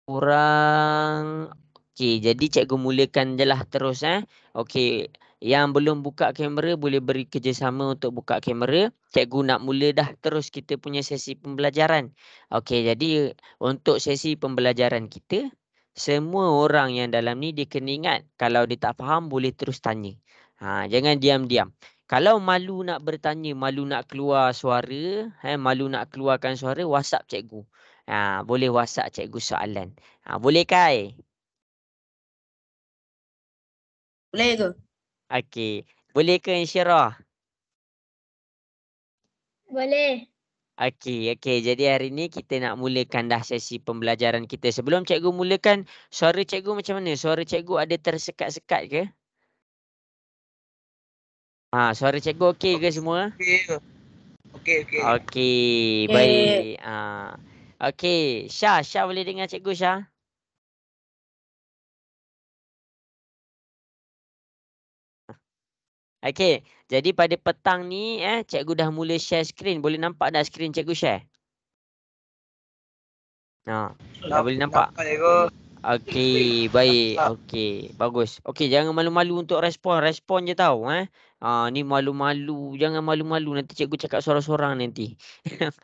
Kurang. Okey, jadi cikgu mulakan je lah terus Okey, yang belum buka kamera boleh beri kerjasama untuk buka kamera. Cikgu nak mula dah terus kita punya sesi pembelajaran. Okey, jadi untuk sesi pembelajaran kita, semua orang yang dalam ni dia kena ingat kalau dia tak faham boleh terus tanya. Jangan diam-diam. Kalau malu nak bertanya, malu nak keluar suara, malu nak keluarkan suara, WhatsApp cikgu. Boleh WhatsApp cikgu soalan. Boleh Kai? Boleh ke? Okey. Boleh ke Insyirah? Boleh. Okey. Jadi hari ni kita nak mulakan dah sesi pembelajaran kita. Sebelum cikgu mulakan, suara cikgu macam mana? Suara cikgu ada tersekat-sekat ke? Suara cikgu okey ke semua? Okey. Okey, Okey. baik. Okey, Syah boleh dengar cikgu Syah? Okey, jadi pada petang ni cikgu dah mula share skrin. Boleh nampak dah skrin cikgu share? Dah boleh nampak? Okey, baik. Okey, bagus. Okey, jangan malu-malu untuk respon. Respon je tau. Ni malu-malu. Jangan malu-malu. Nanti cikgu cakap sorang-sorang nanti.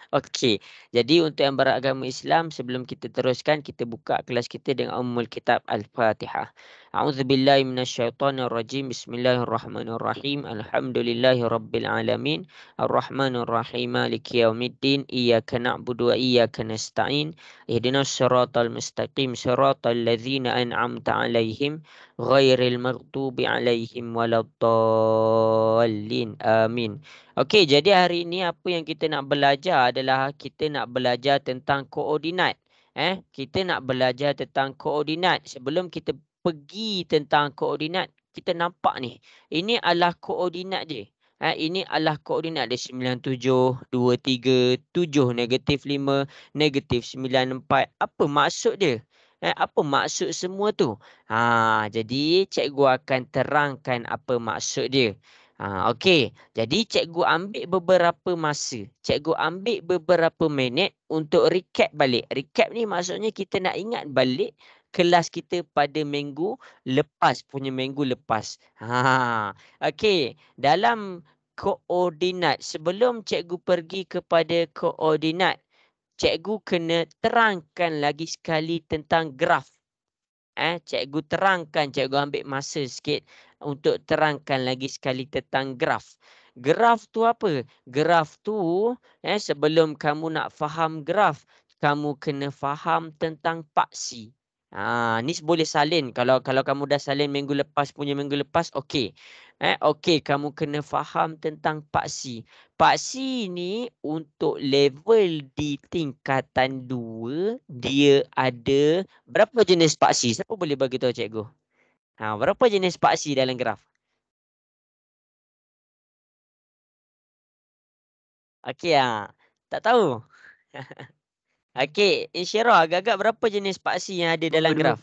Okey. Jadi untuk yang beragama Islam, sebelum kita teruskan, kita buka kelas kita dengan Ummul Kitab Al-Fatihah. A'udzubillahi minasyaitonirrajim. Bismillahirrahmanirrahim. Alhamdulillahirabbil alamin. Arrahmanirrahim. Maliki yaumiddin. Iyyaka na'budu wa iyyaka nasta'in. Ihdinas siratal mustaqim. Siratal ladzina an'amta 'alaihim ghairil maghdubi 'alaihim waladdallin. Amin. Okey, jadi hari ini apa yang kita nak belajar adalah kita nak belajar tentang koordinat. Kita nak belajar tentang koordinat. Sebelum kita pergi tentang koordinat, kita nampak ni. Ini adalah koordinat je. Ini adalah koordinat dia 97, 23, 7, -5, -9, 4. Apa maksud dia? Apa maksud semua tu? Jadi cikgu akan terangkan apa maksud dia. Okey. Jadi cikgu ambil beberapa masa. Cikgu ambil beberapa minit untuk recap balik. Recap ni maksudnya kita nak ingat balik kelas kita pada minggu lepas. Okey. Dalam koordinat. Sebelum cikgu pergi kepada koordinat, cikgu kena terangkan lagi sekali tentang graf. Cikgu terangkan, cikgu ambil masa sikit untuk terangkan lagi sekali tentang graf. Graf tu apa? Graf tu sebelum kamu nak faham graf, kamu kena faham tentang paksi. Ni boleh salin. Kalau kamu dah salin minggu lepas, okey. Okey, kamu kena faham tentang paksi. Paksi ni untuk level di tingkatan 2, dia ada berapa jenis paksi? Siapa boleh bagi tahu cikgu? Berapa jenis paksi dalam graf? Okey, tak tahu. Okey, Insyirah, agak-agak berapa jenis paksi yang ada dalam graf?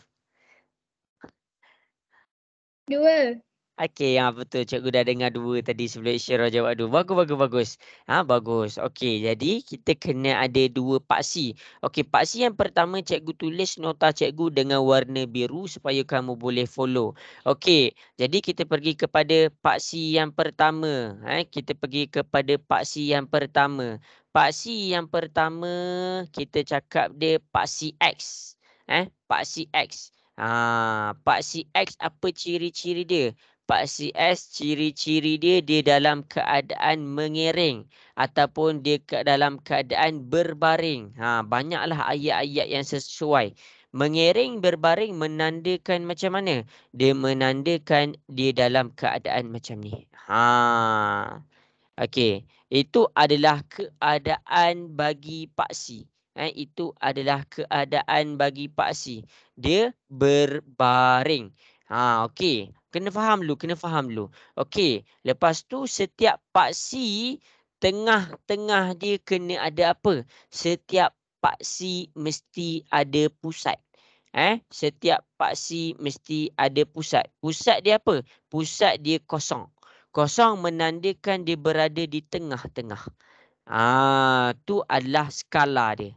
2. Okey, betul. Cikgu dah dengar 2 tadi sebelum Insyirah jawab 2. Bagus. Bagus. Okey, jadi kita kena ada 2 paksi. Okey, paksi yang pertama cikgu tulis nota cikgu dengan warna biru supaya kamu boleh follow. Okey, jadi kita pergi kepada paksi yang pertama. Kita pergi kepada paksi yang pertama. Paksi yang pertama kita cakap dia paksi X. Paksi X. Paksi X apa ciri-ciri dia? Paksi S, ciri-ciri dia dalam keadaan mengiring ataupun dia dalam keadaan berbaring. Banyaklah ayat-ayat yang sesuai. Mengiring, berbaring menandakan macam mana? Dia menandakan dia dalam keadaan macam ni. Okey, itu adalah keadaan bagi paksi. Itu adalah keadaan bagi paksi. Dia berbaring. Okey. Kena faham dulu. Okey. Lepas tu setiap paksi tengah-tengah dia kena ada apa? Setiap paksi mesti ada pusat. Setiap paksi mesti ada pusat. Pusat dia apa? Pusat dia kosong. Kosong menandakan dia berada di tengah-tengah. Tu adalah skala dia.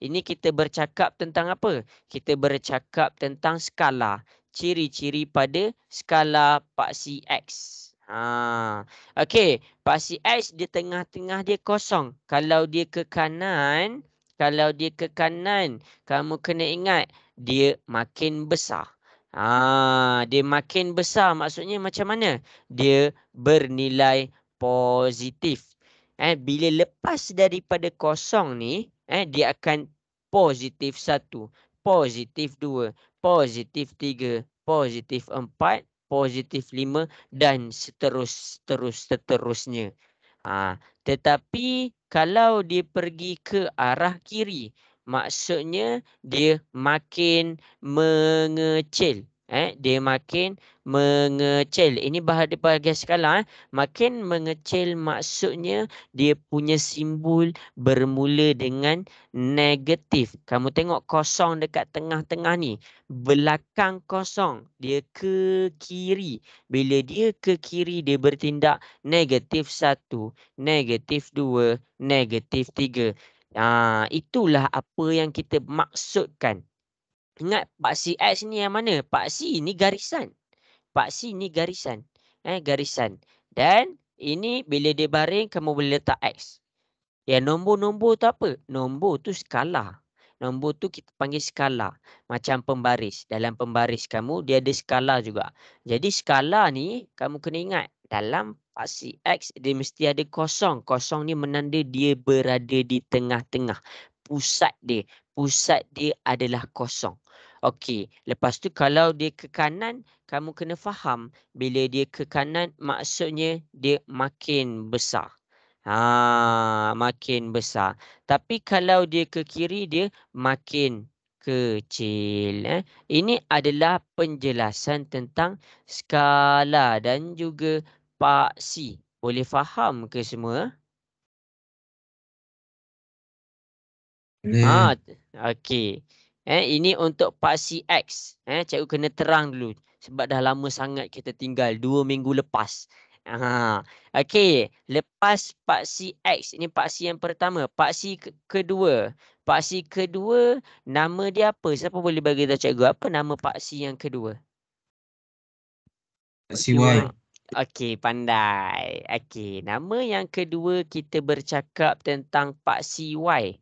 Ini kita bercakap tentang apa? Kita bercakap tentang skala. Ciri-ciri pada skala paksi X. Okey, paksi X di tengah-tengah dia kosong. Kalau dia ke kanan, kamu kena ingat dia makin besar. Dia makin besar maksudnya macam mana? Dia bernilai positif. Bila lepas daripada kosong ni, dia akan positif 1, positif 2, positif 3, positif 4, positif 5 dan seterusnya. Tetapi kalau dia pergi ke arah kiri, maksudnya dia makin mengecil. Dia makin mengecil. Ini bahagian skala. Makin mengecil maksudnya dia punya simbol bermula dengan negatif. Kamu tengok kosong dekat tengah-tengah ni. Belakang kosong. Dia ke kiri. Bila dia ke kiri, dia bertindak negatif 1, negatif 2, negatif 3. Itulah apa yang kita maksudkan. Ingat paksi X ni yang mana? Paksi ni garisan. Paksi ni garisan. Garisan. Dan ini bila dia baring, kamu boleh letak X. Ya, nombor-nombor tu apa? Nombor tu skala. Nombor tu kita panggil skala. Macam pembaris. Dalam pembaris kamu, dia ada skala juga. Jadi skala ni, kamu kena ingat. Dalam paksi X, dia mesti ada kosong. Kosong ni menanda dia berada di tengah-tengah. Pusat dia adalah kosong. Okey, lepas tu kalau dia ke kanan, kamu kena faham. Bila dia ke kanan, maksudnya dia makin besar. Makin besar. Tapi kalau dia ke kiri, dia makin kecil. Ini adalah penjelasan tentang skala dan juga paksi. Boleh faham ke semua? Okey. Ini untuk paksi X. Cikgu kena terang dulu. Sebab dah lama sangat kita tinggal. 2 minggu lepas. Okey. Lepas paksi X. Ini paksi yang pertama. Paksi kedua. Paksi kedua, nama dia apa? Siapa boleh bagi tahu cikgu? Apa nama paksi yang kedua? Paksi Y. Okey, pandai. Okey, nama yang kedua kita bercakap tentang paksi Y.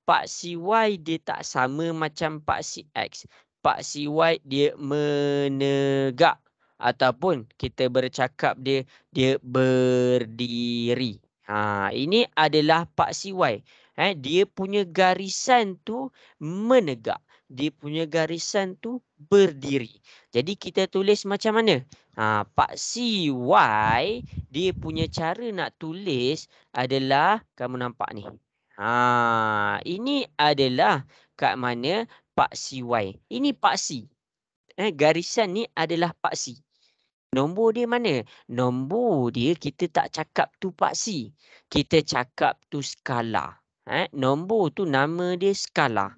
Paksi Y dia tak sama macam paksi X. Paksi Y dia menegak ataupun kita bercakap dia berdiri. Ini adalah paksi Y. Dia punya garisan tu menegak. Dia punya garisan tu berdiri. Jadi kita tulis macam mana? Paksi Y dia punya cara nak tulis adalah kamu nampak ni. Ini adalah kat mana paksi Y. Ini paksi. Garisan ni adalah paksi. Nombor dia mana? Nombor dia kita tak cakap tu paksi. Kita cakap tu skala. Nombor tu nama dia skala.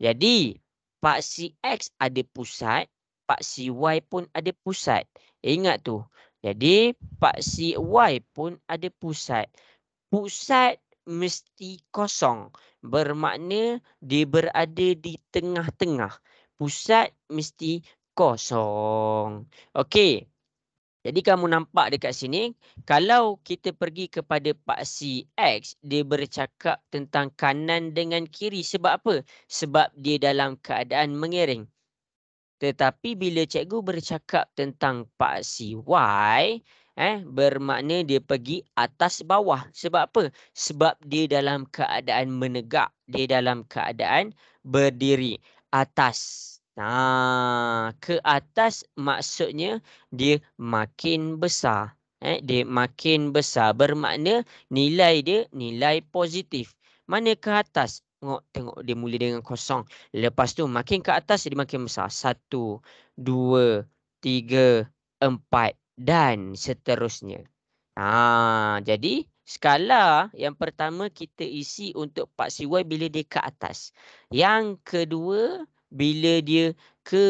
Jadi paksi X ada pusat, paksi Y pun ada pusat. Ingat tu. Jadi paksi Y pun ada pusat. Pusat mesti kosong. Bermakna dia berada di tengah-tengah. Pusat mesti kosong. Okey. Jadi kamu nampak dekat sini, kalau kita pergi kepada paksi X, dia bercakap tentang kanan dengan kiri. Sebab apa? Sebab dia dalam keadaan mengiring. Tetapi bila cikgu bercakap tentang paksi Y, bermakna dia pergi atas bawah. Sebab apa? Sebab dia dalam keadaan menegak. Dia dalam keadaan berdiri. Atas. Ke atas maksudnya dia makin besar. Dia makin besar. Bermakna nilai dia nilai positif. Mana ke atas? Tengok dia mula dengan kosong. Lepas tu makin ke atas dia makin besar. 1, 2, 3, 4 dan seterusnya. Jadi skala yang pertama kita isi untuk paksi Y bila dia ke atas. Yang kedua bila dia ke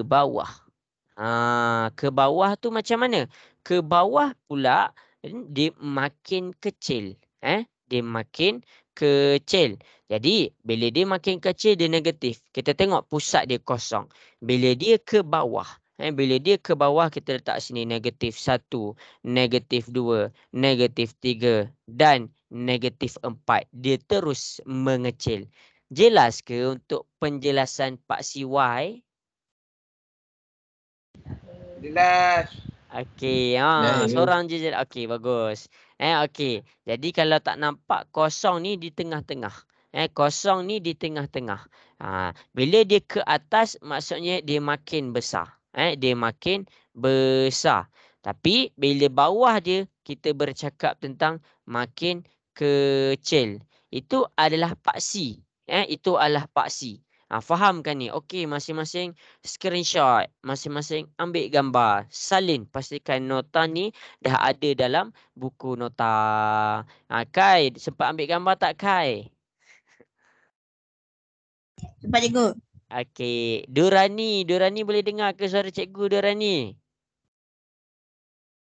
bawah. Ke bawah tu macam mana? Ke bawah pula dia makin kecil. dia makin kecil. Jadi, bila dia makin kecil, dia negatif. Kita tengok pusat dia kosong. Bila dia ke bawah, bila dia ke bawah, kita letak sini negatif 1, negatif 2, negatif 3 dan negatif 4. Dia terus mengecil. Jelas ke untuk penjelasan paksi Y? Jelas. Okey, Dah, seorang je. Okey, bagus. Okey. Jadi kalau tak nampak kosong ni di tengah-tengah. Kosong ni di tengah-tengah. Bila dia ke atas maksudnya dia makin besar. Dia makin besar. Tapi bila bawah dia kita bercakap tentang makin kecil. Itu adalah paksi. Itu adalah paksi. Faham kan ni? Okey, masing-masing screenshot, masing-masing ambil gambar, salin, pastikan nota ni dah ada dalam buku nota. Kai, sempat ambil gambar tak Kai? Cepat cikgu. Okey, Durani boleh dengar ke suara cikgu Durani?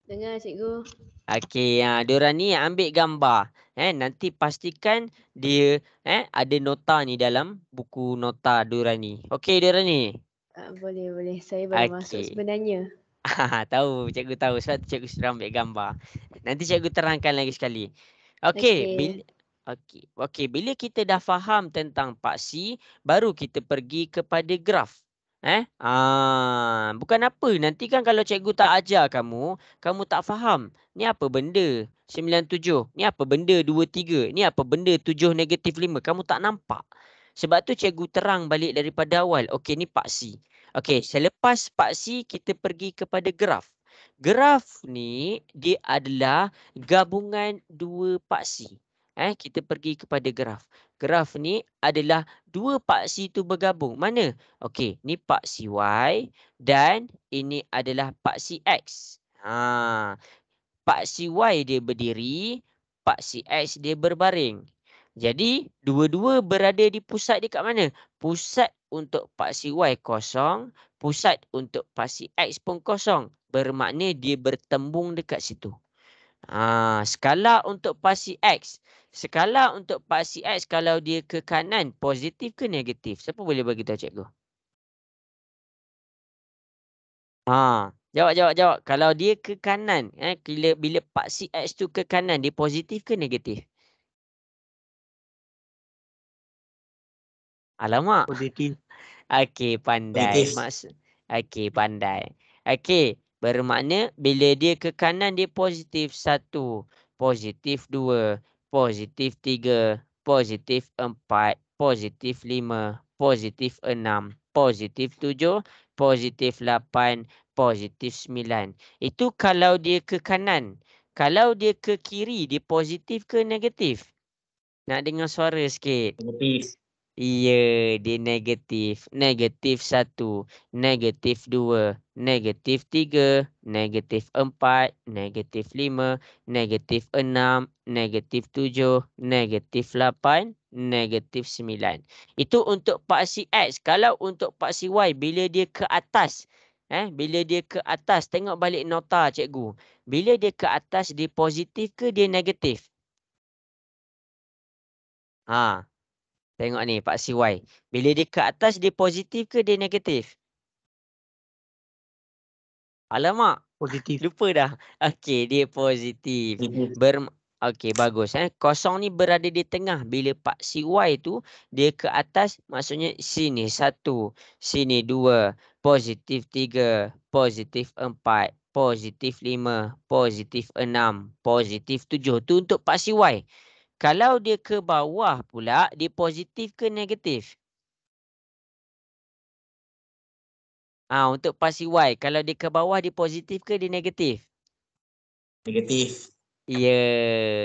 Dengar cikgu. Okey, Durani ambil gambar. Nanti pastikan dia ada nota ni dalam buku nota Durani. Okey Durani? Boleh. Saya baru masuk Okey. sebenarnya. Tahu, cikgu tahu. Sebab tu cikgu sudah ambil gambar. Nanti cikgu terangkan lagi sekali. Okey, bila kita dah faham tentang paksi, baru kita pergi kepada graf. Bukan apa. Nanti kan kalau cikgu tak ajar kamu, kamu tak faham. Ni apa benda 97? Ni apa benda 23? Ni apa benda 7 negatif 5? Kamu tak nampak. Sebab tu cikgu terang balik daripada awal. Okey, ni paksi. Okey, selepas paksi kita pergi kepada graf. Graf ni dia adalah gabungan dua paksi. Kita pergi kepada graf. Graf ni adalah dua paksi tu bergabung. Mana? Okey, ni paksi Y dan ini adalah paksi X. Paksi Y dia berdiri, paksi X dia berbaring. Jadi, dua-dua berada di pusat dia kat mana? Pusat untuk paksi Y kosong, pusat untuk paksi X pun kosong. Bermakna dia bertembung dekat situ. Skala untuk paksi X. Skala untuk paksi X kalau dia ke kanan, positif ke negatif? Siapa boleh bagi tahu cikgu? Jawab. Kalau dia ke kanan, bila paksi X tu ke kanan, dia positif ke negatif? Alamak. Positif. Okey, pandai. Okey, pandai. Okey, bermakna bila dia ke kanan dia positif 1, positif 2, positif 3, positif 4, positif 5, positif 6, positif 7, positif 8, positif 9. Itu kalau dia ke kanan. Kalau dia ke kiri, dia positif ke negatif? Nak dengar suara sikit. Negatif. Ya, dia negatif. Negatif 1, negatif 2, negatif 3, negatif 4, negatif 5, negatif 6, negatif 7, negatif 8, negatif 9. Itu untuk paksi X. Kalau untuk paksi Y, bila dia ke atas. Bila dia ke atas, tengok balik nota cikgu. Bila dia ke atas, dia positif ke dia negatif? Tengok ni paksi Y. Bila dia ke atas dia positif ke dia negatif? Alamak. Positif. Lupa dah. Okey, dia positif. Okey, bagus. Kosong ni berada di tengah. Bila paksi Y tu dia ke atas maksudnya sini 1, sini 2, positif 3, positif 4, positif 5, positif 6, positif 7. Tu untuk paksi Y. Kalau dia ke bawah pula, dia positif ke negatif? Untuk paksi Y. Kalau dia ke bawah, dia positif ke dia negatif? Negatif. Ya,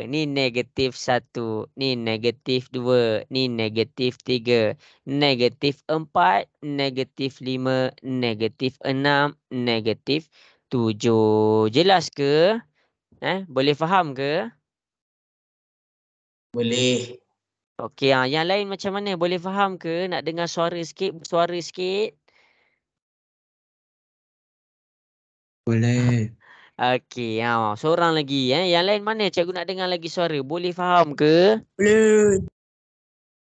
ni negatif 1, ni negatif 2, ni negatif 3, negatif 4, negatif 5, negatif 6, negatif 7. Jelas ke? Boleh faham ke? Boleh. Okey, yang lain macam mana? Boleh faham ke? Nak dengar suara sikit, bersuara sikit? Boleh. Okey, seorang lagi. Yang lain mana? Cikgu nak dengar lagi suara. Boleh faham ke? Boleh.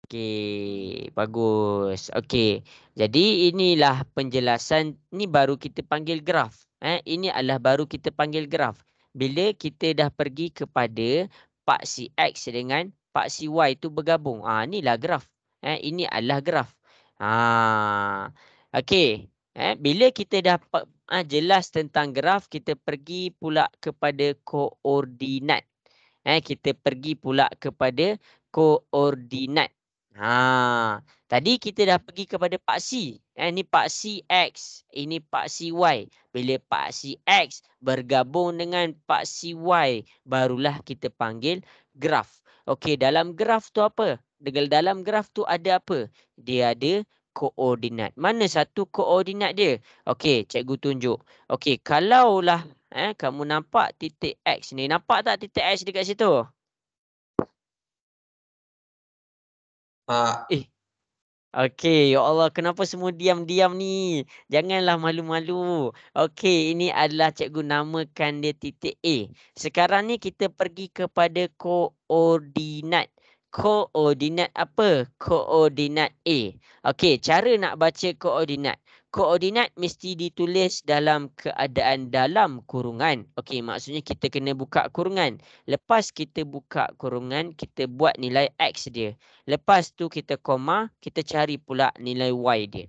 Okey, bagus. Okey. Jadi inilah penjelasan, ni baru kita panggil graf. Ini adalah baru kita panggil graf. Bila kita dah pergi kepada paksi X dengan paksi Y tu bergabung. Inilah graf. Ini adalah graf. Okey. Bila kita dah jelas tentang graf, kita pergi pula kepada koordinat. Kita pergi pula kepada koordinat. Tadi kita dah pergi kepada paksi. Ini paksi X, ini paksi Y. Bila paksi X bergabung dengan paksi Y, barulah kita panggil graf. Okey, dalam graf tu apa? Dalam graf tu ada apa? Dia ada koordinat. Mana satu koordinat dia? Okey, cikgu tunjuk. Okey, kalaulah kamu nampak titik X ni. Nampak tak titik X dekat situ? Pak. Okey, ya Allah, kenapa semua diam-diam ni? Janganlah malu-malu. Okey, ini adalah cikgu namakan dia titik A. Sekarang ni kita pergi kepada koordinat. Koordinat apa? Koordinat A. Okey, cara nak baca koordinat. Koordinat mesti ditulis dalam keadaan dalam kurungan. Okey, maksudnya kita kena buka kurungan. Lepas kita buka kurungan, kita buat nilai X dia. Lepas tu kita koma, kita cari pula nilai Y dia.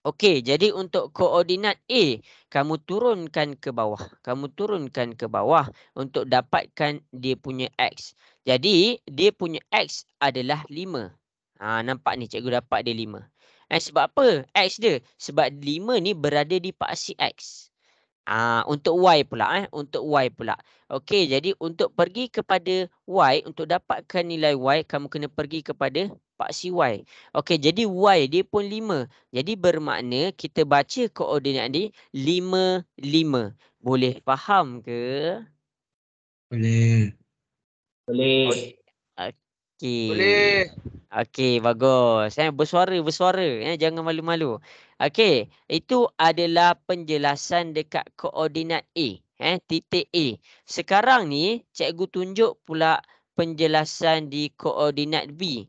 Okey, jadi untuk koordinat A, kamu turunkan ke bawah. Kamu turunkan ke bawah untuk dapatkan dia punya X. Jadi, dia punya X adalah 5. Nampak ni cikgu dapat dia 5. Sebab apa X dia? Sebab 5 ni berada di paksi X. Untuk Y pula. Untuk Y pula. Okey, jadi untuk pergi kepada Y, untuk dapatkan nilai Y, kamu kena pergi kepada paksi Y. Okey, jadi Y dia pun 5. Jadi bermakna kita baca koordinat ni 5, 5. Boleh faham ke? Boleh. Boleh. Okey. Boleh. Okey, bagus. Bersuara. Jangan malu-malu. Okey, itu adalah penjelasan dekat koordinat A. Titik A. Sekarang ni, cikgu tunjuk pula penjelasan di koordinat B.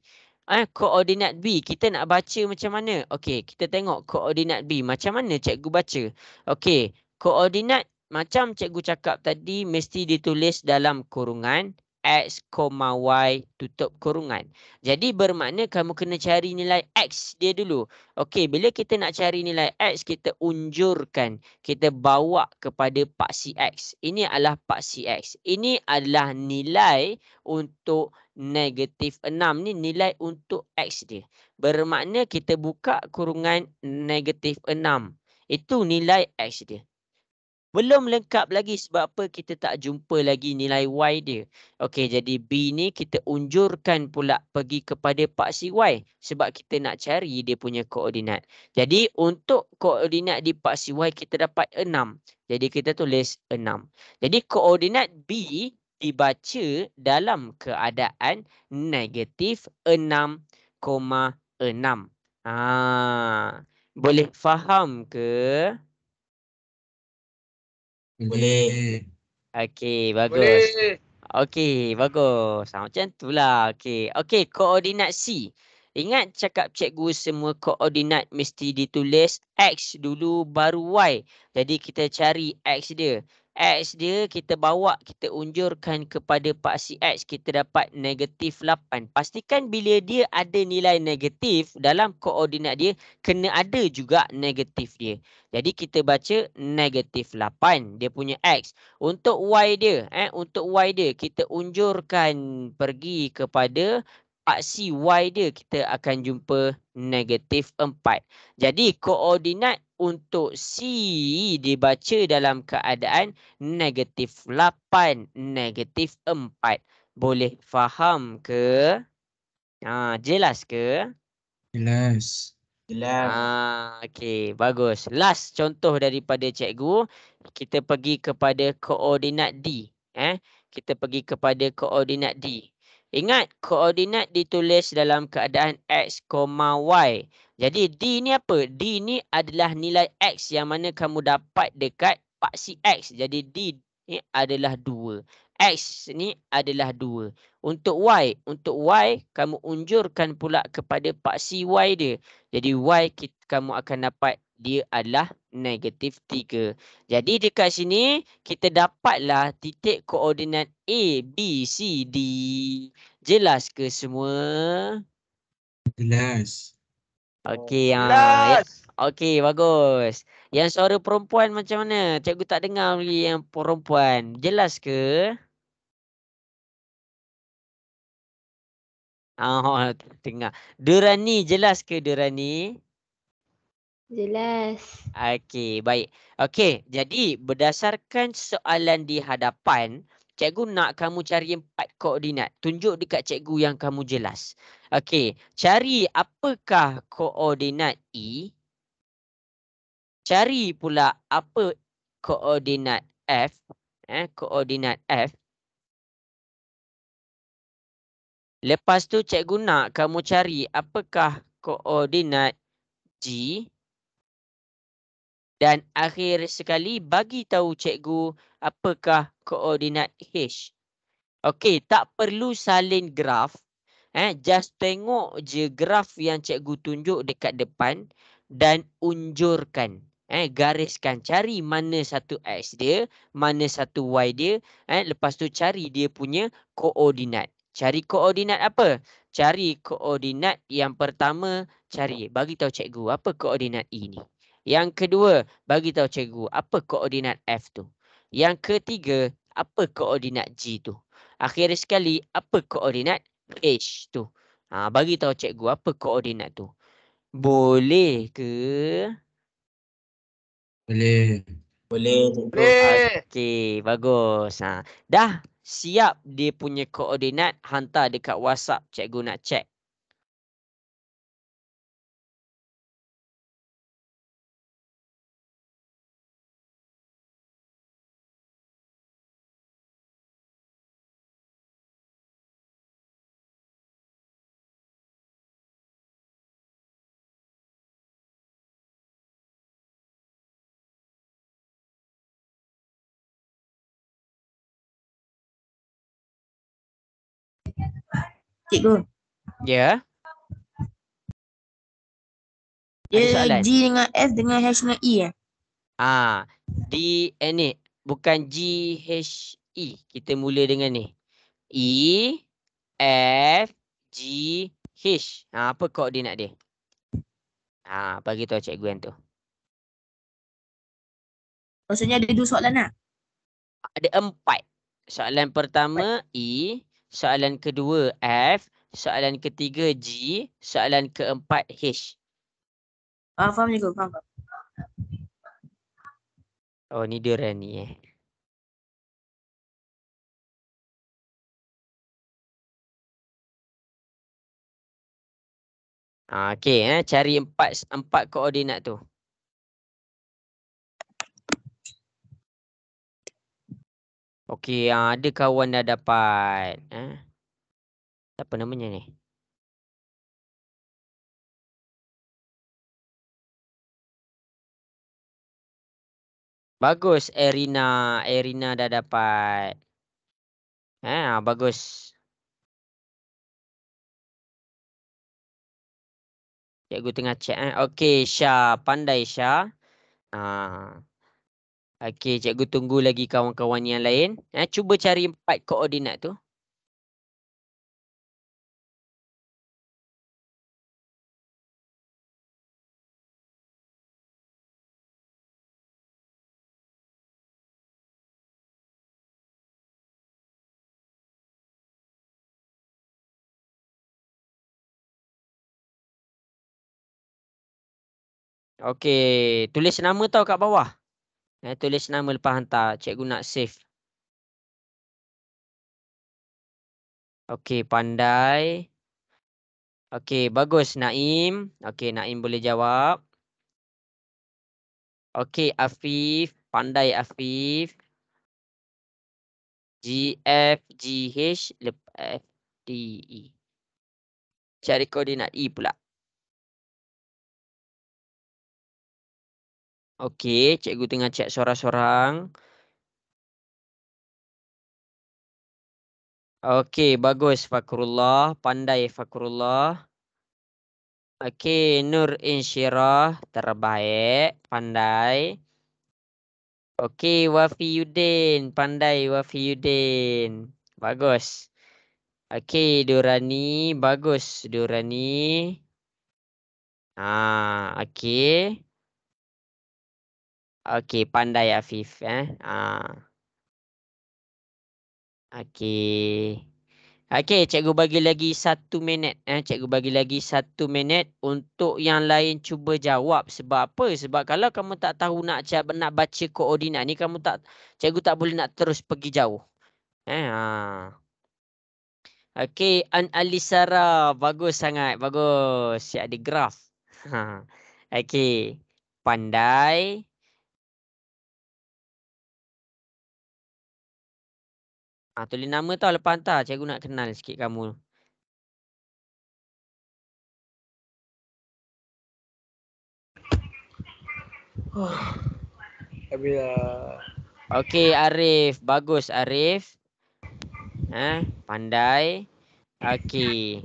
Koordinat B, kita nak baca macam mana? Okey, kita tengok koordinat B. Macam mana cikgu baca? Okey, koordinat macam cikgu cakap tadi mesti ditulis dalam kurungan. X, Y, tutup kurungan. Jadi bermakna kamu kena cari nilai X dia dulu. Okey, bila kita nak cari nilai X, kita unjurkan. Kita bawa kepada paksi X. Ini adalah paksi X. Ini adalah nilai untuk negatif 6 ni, nilai untuk X dia. Bermakna kita buka kurungan negatif 6. Itu nilai X dia. Belum lengkap lagi sebab apa kita tak jumpa lagi nilai Y dia. Okey, jadi B ni kita unjurkan pula pergi kepada paksi Y sebab kita nak cari dia punya koordinat. Jadi untuk koordinat di paksi Y kita dapat 6. Jadi kita tulis 6. Jadi koordinat B dibaca dalam keadaan negatif 6,6. Boleh faham ke? Boleh. Okey, bagus. Boleh. Okey, bagus. Macam itulah. Okey, koordinat C. Ingat cakap cikgu semua koordinat mesti ditulis X dulu baru Y. Jadi kita cari X dia. X dia kita bawa, kita unjurkan kepada paksi X. Kita dapat negatif 8. Pastikan bila dia ada nilai negatif dalam koordinat dia, kena ada juga negatif dia. Jadi kita baca negatif 8 dia punya X. Untuk Y dia, kita unjurkan pergi kepada paksi Y dia, kita akan jumpa negatif 4. Jadi koordinat untuk C dibaca dalam keadaan negatif 8, negatif 4. Boleh faham ke? Jelas ke? Jelas. Okey, bagus. Last contoh daripada cikgu, kita pergi kepada koordinat D. Kita pergi kepada koordinat D. Ingat, koordinat ditulis dalam keadaan X, Y. Jadi D ni apa? D ni adalah nilai X yang mana kamu dapat dekat paksi X. Jadi D ni adalah 2. X ni adalah 2. Untuk Y kamu unjurkan pula kepada paksi Y dia. Jadi Y kamu akan dapat dia adalah negatif 3. Jadi dekat sini kita dapatlah titik koordinat A, B, C, D. Jelas ke semua? Jelas. Okey, Jelas. okey, bagus. Yang suara perempuan macam mana? Cikgu tak dengar lagi yang perempuan. Jelas ke? Oh, dengar. Durani, jelas ke Durani? Jelas. Okey, baik. Okey, jadi berdasarkan soalan di hadapan, cikgu nak kamu cari 4 koordinat. Tunjuk dekat cikgu yang kamu jelas. Okey, cari apakah koordinat E. Cari pula apa koordinat F. Koordinat F. Lepas tu cikgu nak kamu cari apakah koordinat G. Dan akhir sekali bagi tahu cikgu apakah koordinat H. Okey, tak perlu salin graf. Just tengok je graf yang cikgu tunjuk dekat depan dan unjurkan. Gariskan, cari mana satu X dia, mana satu Y dia. Lepas tu cari dia punya koordinat. Cari koordinat apa? Cari koordinat yang pertama, bagi tahu cikgu apa koordinat E ni. Yang kedua, bagi tahu cikgu apa koordinat F tu. Yang ketiga, apa koordinat G tu. Akhir sekali, apa koordinat H tu. Bagi tahu cikgu apa koordinat tu. Boleh ke? Boleh. Boleh, cikgu. Okey, bagus. Dah siap dia punya koordinat, hantar dekat WhatsApp. Cikgu nak check. Cikgu. Ya. Ada Dia soalan? G dengan F dengan H dengan E ya? Ni bukan G, H, E. Kita mula dengan ni. E, F, G, H. Apa koordinat dia? Bagi tahu cikgu yang tu. Maksudnya ada 2 soalan lah. Ada 4. Soalan pertama E, soalan kedua F, soalan ketiga G, soalan keempat H. Faham cikgu, faham. Oh, ni dia ni. Okey, cari 4 koordinat tu. Okey, ada kawan dah dapat. Apa namanya ni? Bagus, Erina. Erina dah dapat. Bagus. Cikgu tengah cek. Okey, Syah. Pandai, Syah. Okey, cikgu tunggu lagi kawan-kawan yang lain. Cuba cari 4 koordinat tu. Okey, tulis nama tau kat bawah. Tulis nama lepas hantar. Cikgu nak save. Okey, pandai. Okey, bagus Naim. Okey, Naim boleh jawab. Okey, Afif. Pandai Afif. GF, GH, lepas FDE. Cari koordinat E pula. Okey, cikgu tengah cek sorang-sorang. Okey, bagus Fakrullah. Pandai Fakrullah. Okey, Nur Insyirah. Terbaik. Pandai. Okey, Wafiyuddin. Pandai Wafiyuddin. Bagus. Okey, Durani. Bagus Durani. Okey. Okey, pandai Afif. Okey. Okey, cikgu bagi lagi 1 minit. Cikgu bagi lagi 1 minit untuk yang lain cuba jawab. Sebab apa? Sebab kalau kamu tak tahu nak baca koordinat ni, cikgu tak boleh nak terus pergi jauh. Okey, An Alisara. Bagus sangat. Bagus. Siap ada graf. Okey. Pandai. Tulis nama tau lepas hantar. Cikgu nak kenal sikit kamu. Okey, Arif. Bagus, Arif. Pandai. Okey.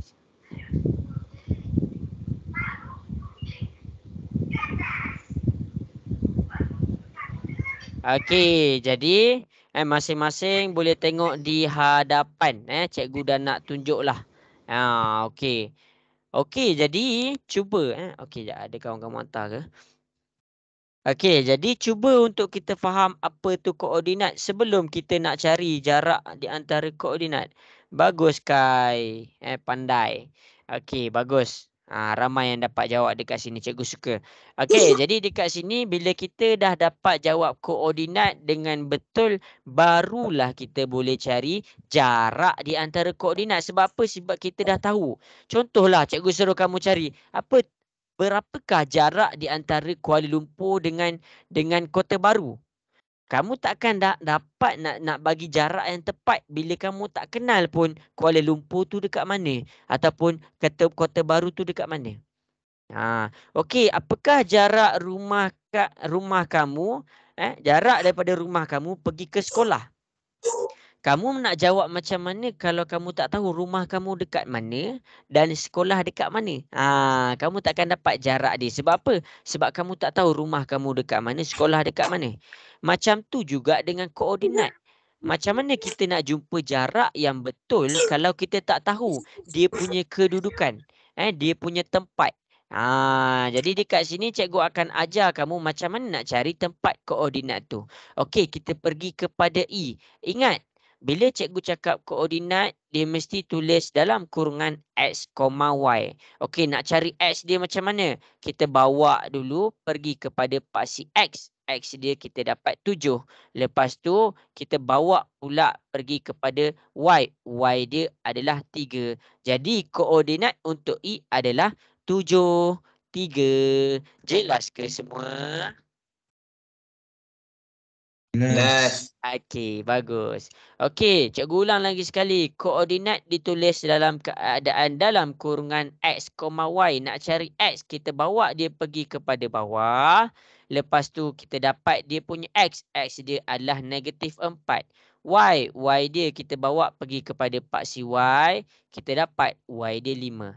Okey, jadi masing-masing boleh tengok di hadapan. Cikgu dah nak tunjuk lah. Okey. Okey, jadi cuba. Okey, ada kawan-kawan hantar ke? Okey, jadi cuba untuk kita faham apa tu koordinat sebelum kita nak cari jarak di antara koordinat. Bagus, Kai. Pandai. Okey, bagus. Ramai yang dapat jawab dekat sini. Cikgu suka. Okey, jadi dekat sini bila kita dah dapat jawab koordinat dengan betul, barulah kita boleh cari jarak di antara koordinat. Sebab apa? Sebab kita dah tahu. Contohlah, cikgu suruh kamu cari. Berapakah jarak di antara Kuala Lumpur dengan Kota Baru? Kamu takkan dapat nak bagi jarak yang tepat bila kamu tak kenal pun Kuala Lumpur tu dekat mana ataupun Kota Baru tu dekat mana. Okey, apakah jarak rumah kamu? Jarak daripada rumah kamu pergi ke sekolah. Kamu nak jawab macam mana kalau kamu tak tahu rumah kamu dekat mana dan sekolah dekat mana? Kamu takkan dapat jarak dia. Sebab apa? Sebab kamu tak tahu rumah kamu dekat mana, sekolah dekat mana. Macam tu juga dengan koordinat. Macam mana kita nak jumpa jarak yang betul kalau kita tak tahu dia punya kedudukan, dia punya tempat. Jadi dekat sini cikgu akan ajar kamu macam mana nak cari tempat koordinat tu. Okey, kita pergi kepada E. Ingat, bila cikgu cakap koordinat, dia mesti tulis dalam kurungan X, Y. Okey, nak cari X dia macam mana? Kita bawa dulu pergi kepada paksi X. X dia kita dapat 7. Lepas tu, kita bawa pula pergi kepada Y. Y dia adalah 3. Jadi, koordinat untuk I adalah 7, 3. Jelas ke semua? Jelas. Okey, bagus. Okey, cikgu ulang lagi sekali. Koordinat ditulis dalam keadaan dalam kurungan X, Y. Nak cari X, kita bawa dia pergi kepada bawah. Lepas tu kita dapat dia punya X. X dia adalah -4. Y dia kita bawa pergi kepada paksi Y. Kita dapat Y dia 5.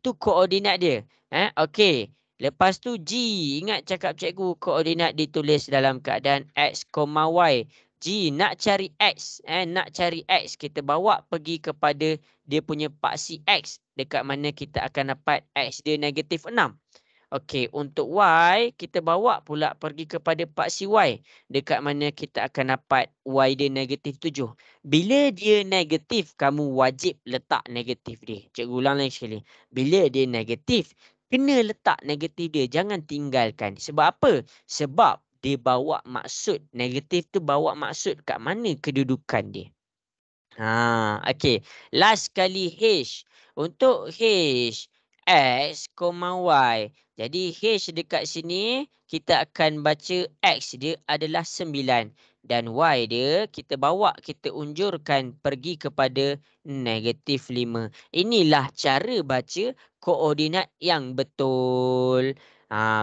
Tu koordinat dia. Okey. Lepas tu G, ingat cakap cikgu koordinat ditulis dalam keadaan X, Y. G, nak cari X. Nak cari X, kita bawa pergi kepada dia punya paksi X. Dekat mana kita akan dapat X dia -6. Okey, untuk Y, kita bawa pula pergi kepada paksi Y. Dekat mana kita akan dapat Y dia -7. Bila dia negatif, kamu wajib letak negatif dia. Cikgu ulang lagi sekali. Bila dia negatif, kena letak negatif dia. Jangan tinggalkan. Sebab apa? Sebab dia bawa maksud. Negatif tu bawa maksud kat mana kedudukan dia. Okey. Last kali H. Untuk H, X, Y. Jadi H dekat sini, kita akan baca X dia adalah 9. Dan Y dia, kita bawa, kita unjurkan pergi kepada -5. Inilah cara baca koordinat yang betul.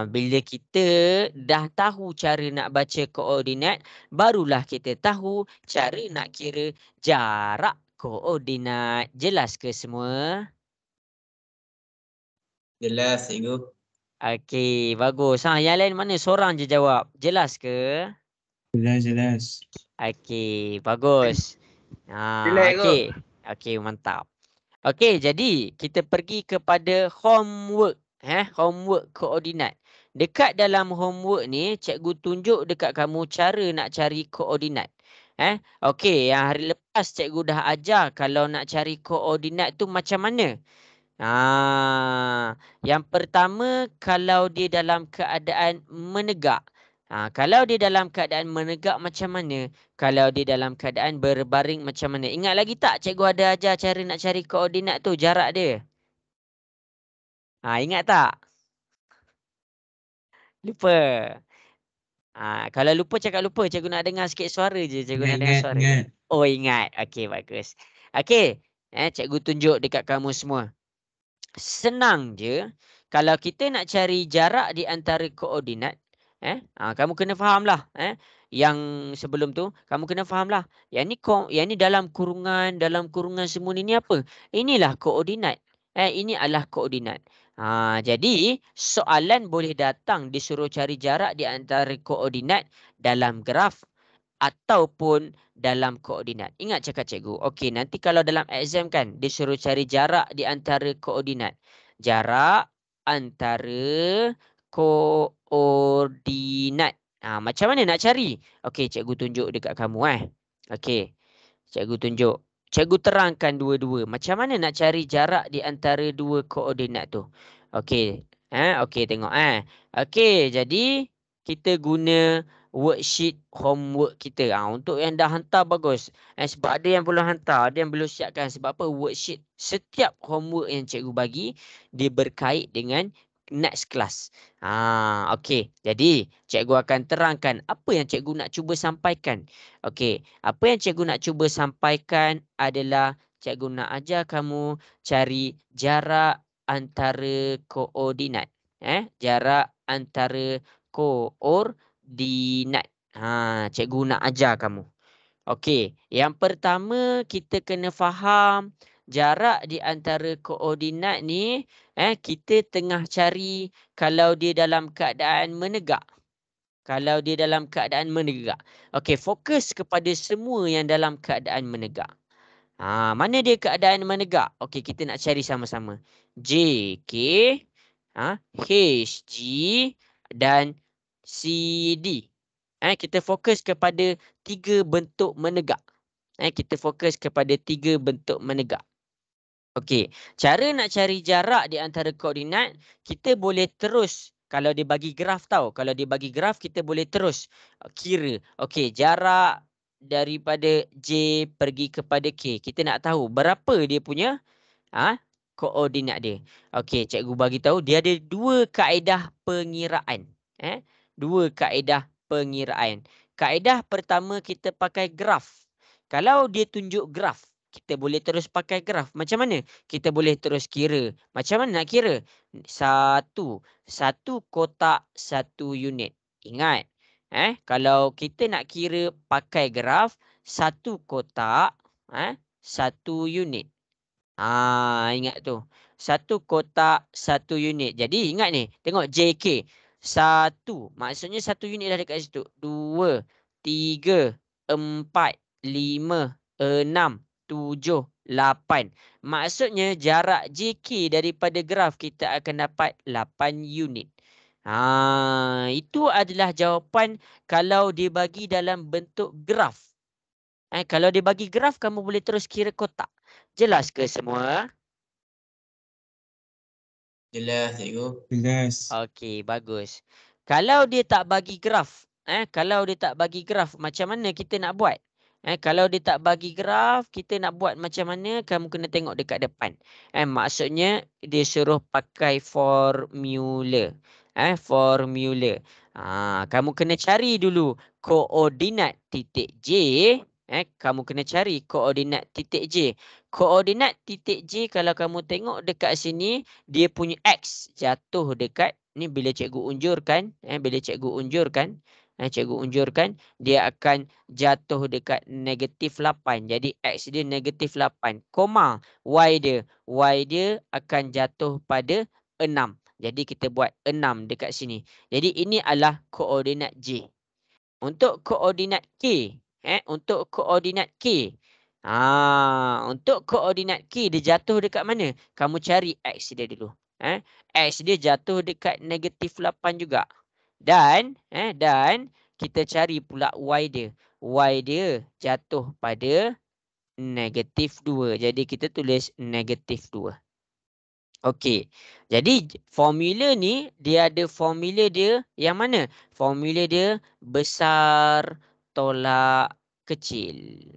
Bila kita dah tahu cara nak baca koordinat, barulah kita tahu cara nak kira jarak koordinat. Jelas ke semua? Jelas, cikgu. Okey, bagus. Yang lain mana? Seorang je jawab. Jelas ke? Jelas. Okey, bagus. Jelas, cikgu. Okey. Okey, mantap. Okey, jadi kita pergi kepada homework. Homework koordinat. Dekat dalam homework ni, cikgu tunjuk dekat kamu cara nak cari koordinat. Okey, yang hari lepas cikgu dah ajar kalau nak cari koordinat tu macam mana. Yang pertama, kalau dia dalam keadaan menegak. Kalau dia dalam keadaan menegak macam mana? Kalau dia dalam keadaan berbaring macam mana? Ingat lagi tak cikgu ada ajar cara nak cari koordinat tu, jarak dia? Ingat tak? Lupa. Kalau lupa cakap lupa, cikgu nak dengar sikit suara je. Cikgu nak dengar suara. Ingat. Oh, ingat. Okey, bagus. Okey, cikgu tunjuk dekat kamu semua. Senang je. Kalau kita nak cari jarak di antara koordinat, kamu kena faham lah. Yang sebelum tu, kamu kena faham lah. Yang ni dalam kurungan semua ni apa? Inilah koordinat. Ini adalah koordinat. Jadi, soalan boleh datang disuruh cari jarak di antara koordinat dalam graf ataupun dalam koordinat. Ingat cakap cikgu. Okey, nanti kalau dalam exam kan, disuruh cari jarak di antara koordinat. Jarak antara koordinat. Macam mana nak cari? Okey, cikgu tunjuk dekat kamu. Okey, cikgu tunjuk. Cikgu terangkan dua-dua. Macam mana nak cari jarak di antara dua koordinat tu? Okey. Okey, tengok. Okey, jadi kita guna worksheet homework kita. Untuk yang dah hantar bagus. Sebab ada yang belum hantar, ada yang belum siapkan. Sebab apa? Worksheet setiap homework yang cikgu bagi dia berkait dengan next class. Okey. Jadi cikgu akan terangkan apa yang cikgu nak cuba sampaikan. Okey. Apa yang cikgu nak cuba sampaikan adalah cikgu nak ajar kamu cari jarak antara koordinat. Jarak antara koordinat. Cikgu nak ajar kamu. Okey, yang pertama kita kena faham jarak di antara koordinat ni, kita tengah cari kalau dia dalam keadaan menegak. Kalau dia dalam keadaan menegak. Okey, fokus kepada semua yang dalam keadaan menegak. Mana dia keadaan menegak? Okey, kita nak cari sama-sama. JK, HG dan CD. Kita fokus kepada 3 bentuk menegak. Kita fokus kepada 3 bentuk menegak. Okey, cara nak cari jarak di antara koordinat, kita boleh terus. Kalau dia bagi graf tau. Kalau dia bagi graf, kita boleh terus kira. Okey, jarak daripada J pergi kepada K. Kita nak tahu berapa dia punya koordinat dia. Okey, cikgu bagi tahu dia ada 2 kaedah pengiraan. 2 kaedah pengiraan. Kaedah pertama kita pakai graf. Kalau dia tunjuk graf, kita boleh terus pakai graf. Macam mana? Kita boleh terus kira. Macam mana nak kira? 1 kotak 1 unit. Ingat. Kalau kita nak kira pakai graf, 1 kotak 1 unit. Ingat tu. 1 kotak 1 unit. Jadi ingat ni. Tengok JK. 1. Maksudnya 1 unit dah dekat situ. 2, 3, 4, 5, 6, 7, 8. Maksudnya jarak JK daripada graf kita akan dapat 8 unit. Itu adalah jawapan kalau dia bagi dalam bentuk graf. Kalau dia bagi graf, kamu boleh terus kira kotak. Jelas ke semua? Jelas, cikgu. Jelas. Okey, bagus. Kalau dia tak bagi graf, macam mana kita nak buat? Kalau dia tak bagi graf, kita nak buat macam mana? Kamu kena tengok dekat depan. Maksudnya dia suruh pakai formula. Formula. Kamu kena cari dulu koordinat titik J Kamu kena cari koordinat titik J. Koordinat titik J kalau kamu tengok dekat sini, dia punya X jatuh dekat, ni bila cikgu unjurkan, cikgu unjurkan, dia akan jatuh dekat -8. Jadi X dia -8. Koma, Y dia akan jatuh pada 6. Jadi kita buat 6 dekat sini. Jadi ini adalah koordinat J. Untuk koordinat K, untuk koordinat K. Untuk koordinat K dia jatuh dekat mana? Kamu cari X dia dulu. X dia jatuh dekat -8 juga. Dan kita cari pula Y dia. Y dia jatuh pada -2. Jadi kita tulis -2. Okey. Jadi formula ni dia ada formula dia yang mana? Formula dia besar tolak kecil.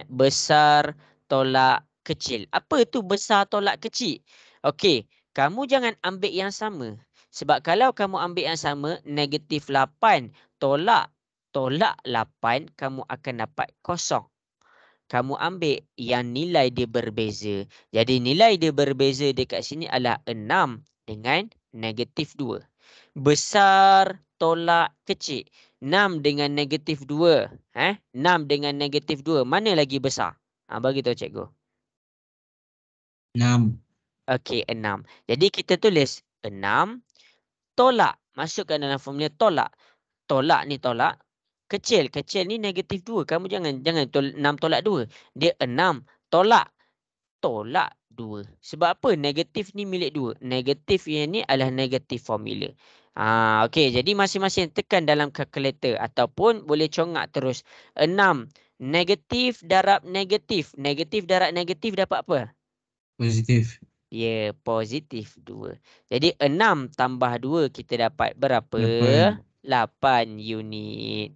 Besar tolak kecil. Apa tu besar tolak kecil? Okey, kamu jangan ambil yang sama. Sebab kalau kamu ambil yang sama, -8 tolak 8, kamu akan dapat kosong. Kamu ambil yang nilai dia berbeza. Jadi nilai dia berbeza dekat sini adalah 6 dengan -2. Besar tolak kecil. 6 dengan -2. 6 dengan -2. Mana lagi besar? Bagi tahu cikgu. 6. Okey, 6. Jadi kita tulis 6 tolak. Masukkan dalam formula tolak. Tolak ni tolak. Kecil ni -2. Kamu jangan 6 tolak 2. Dia 6 tolak 2. Sebab apa? Negatif ni milik 2. Negatif yang ni adalah negatif formula. Okey, jadi masing-masing tekan dalam kalkulator ataupun boleh congak terus. 6 negatif darab negatif. Negatif darab negatif dapat apa? Positif. Ya, positif 2. Jadi 6 tambah 2 kita dapat berapa? 8 unit.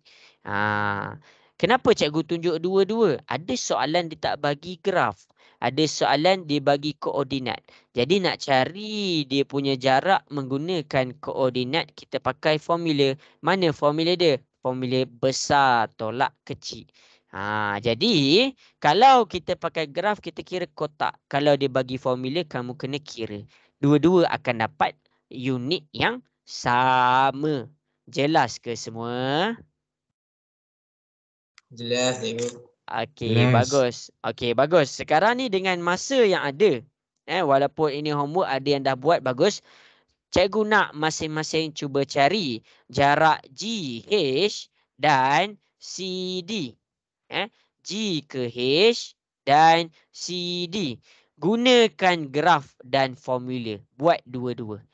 Kenapa cikgu tunjuk 2-2? Ada soalan dia tak bagi graf. Ada soalan dia bagi koordinat. Jadi nak cari dia punya jarak menggunakan koordinat, kita pakai formula. Mana formula dia? Formula besar tolak kecil. Jadi kalau kita pakai graf, kita kira kotak. Kalau dia bagi formula, kamu kena kira. Dua-dua akan dapat unit yang sama. Jelas ke semua? Jelas, cikgu. Okey, Jelas. bagus. Okey, bagus. Sekarang ni dengan masa yang ada, walaupun ini homework ada yang dah buat, bagus. Cikgu nak masing-masing cuba cari jarak GH dan CD. G ke H dan CD. Gunakan graf dan formula. Buat dua-dua.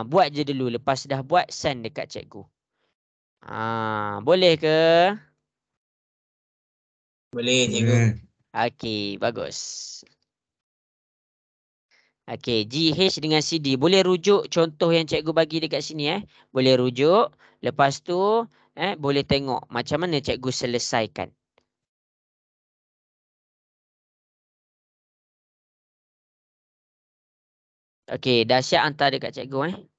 Buat je dulu. Lepas dah buat, send dekat cikgu. Boleh ke? Boleh, cikgu. Boleh. Okey, bagus. Okey, GH dengan CD. Boleh rujuk contoh yang cikgu bagi dekat sini. Boleh rujuk. Lepas tu, boleh tengok macam mana cikgu selesaikan. Okey, dah siap hantar dekat cikgu.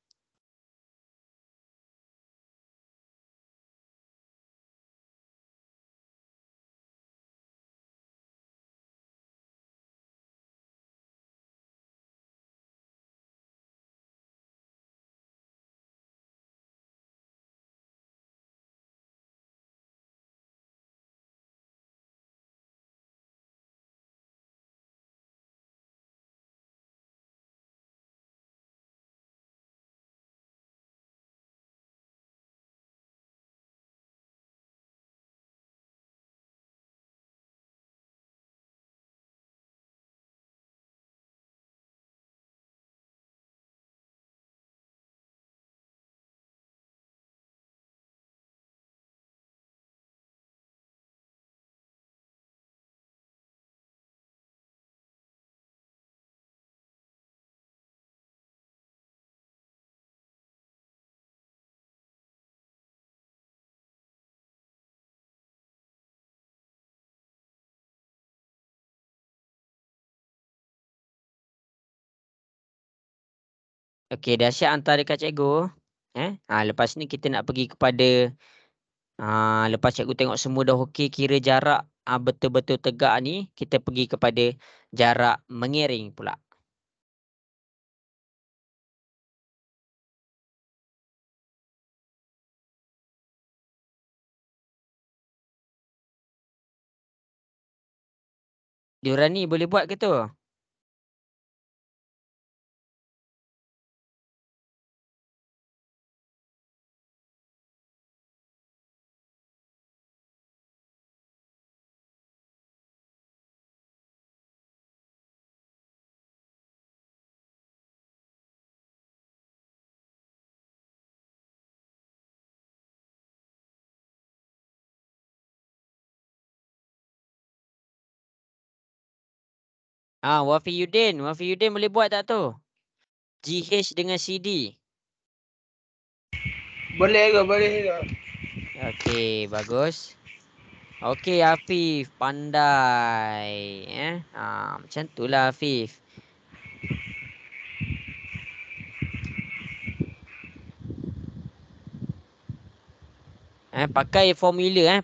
Okey, dah siap hantar dekat cikgu. Lepas ni kita nak pergi kepada Lepas cikgu tengok semua dah okey, kira jarak betul-betul tegak ni, kita pergi kepada jarak mengiring pula. Diorang ni boleh buat ke tu? Wafi Yudin boleh buat tak tu? GH dengan CD. Boleh ke? Okey, bagus. Okey, Afif, pandai. Macam itulah Afif. Pakai formula.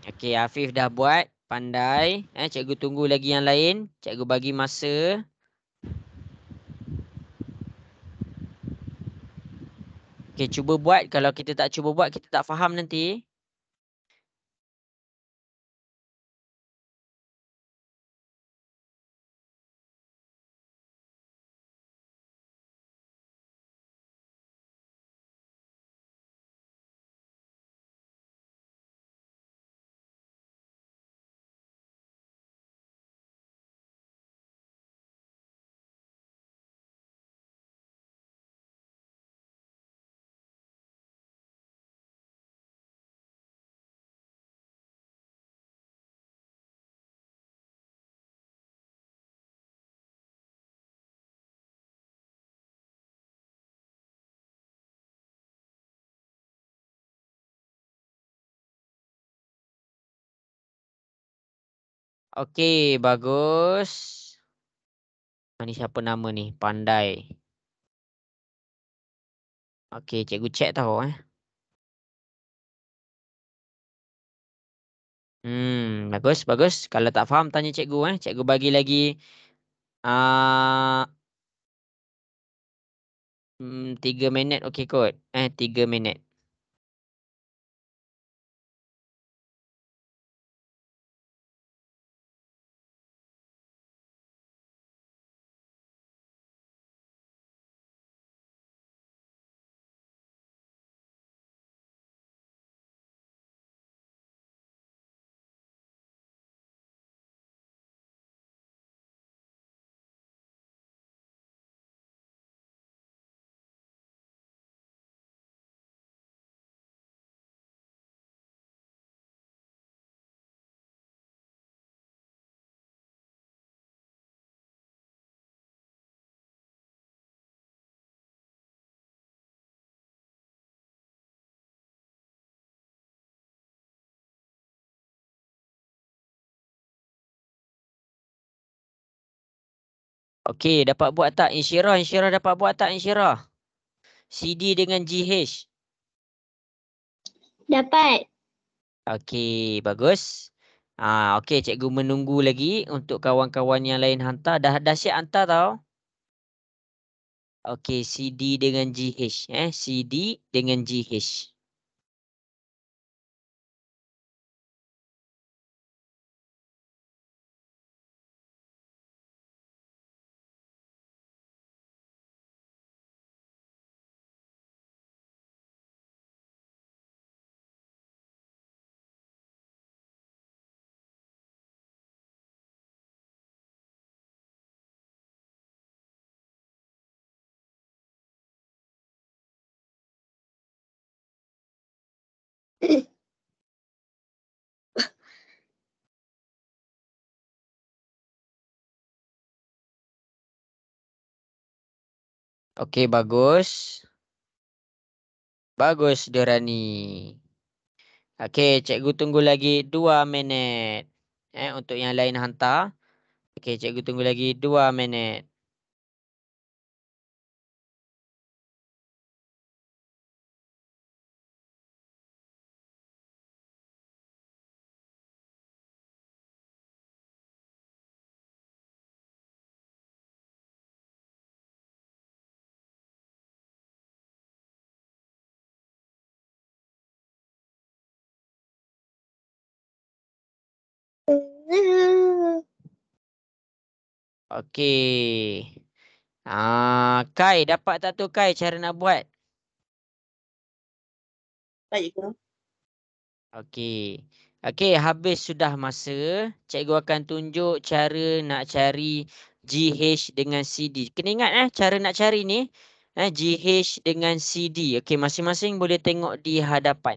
Okey, Afif dah buat, pandai. Cikgu tunggu lagi yang lain. Cikgu bagi masa. Okey, cuba buat. Kalau kita tak cuba buat, kita tak faham nanti. Okey, bagus. Ni siapa nama ni? Pandai. Okey, cikgu check tahu bagus. Kalau tak faham tanya cikgu Cikgu bagi lagi 3 minit okey kot. 3 minit. Okey, dapat buat tak Insyirah? Insyirah dapat buat tak Insyirah? CD dengan GH. Dapat. Okey, bagus. Okey, cikgu menunggu lagi untuk kawan-kawan yang lain hantar. Dah siap hantar tau. Okey, CD dengan GH. CD dengan GH. Okey, bagus. Bagus, Dorani. Okey, cikgu tunggu lagi 2 minit. Untuk yang lain hantar. Okey, cikgu tunggu lagi 2 minit. Okey. Kai, dapat tak tu Kai cara nak buat? Baik cikgu. Okey. Okey, habis sudah masa. Cikgu akan tunjuk cara nak cari GH dengan CD. Kena ingat cara nak cari ni. GH dengan CD. Okey, masing-masing boleh tengok di hadapan.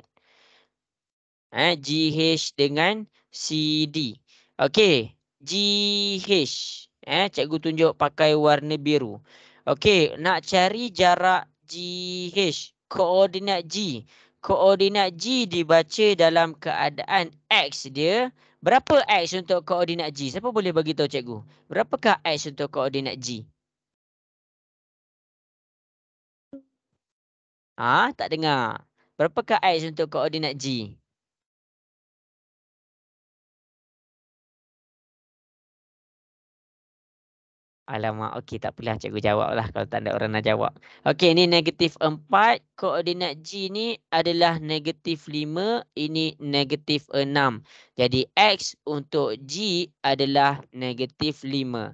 GH dengan CD. Okey, GH. Cikgu tunjuk pakai warna biru. Okey, nak cari jarak GH. Koordinat G. Koordinat G dibaca dalam keadaan X dia. Berapa X untuk koordinat G? Siapa boleh bagi tahu cikgu? Berapakah X untuk koordinat G? Tak dengar. Berapakah X untuk koordinat G? Alamak, okey tak apalah cikgu jawab lah kalau tak ada orang nak jawab. Okey, ini negatif 4. Koordinat G ni adalah negatif 5. Ini negatif 6. Jadi X untuk G adalah negatif 5.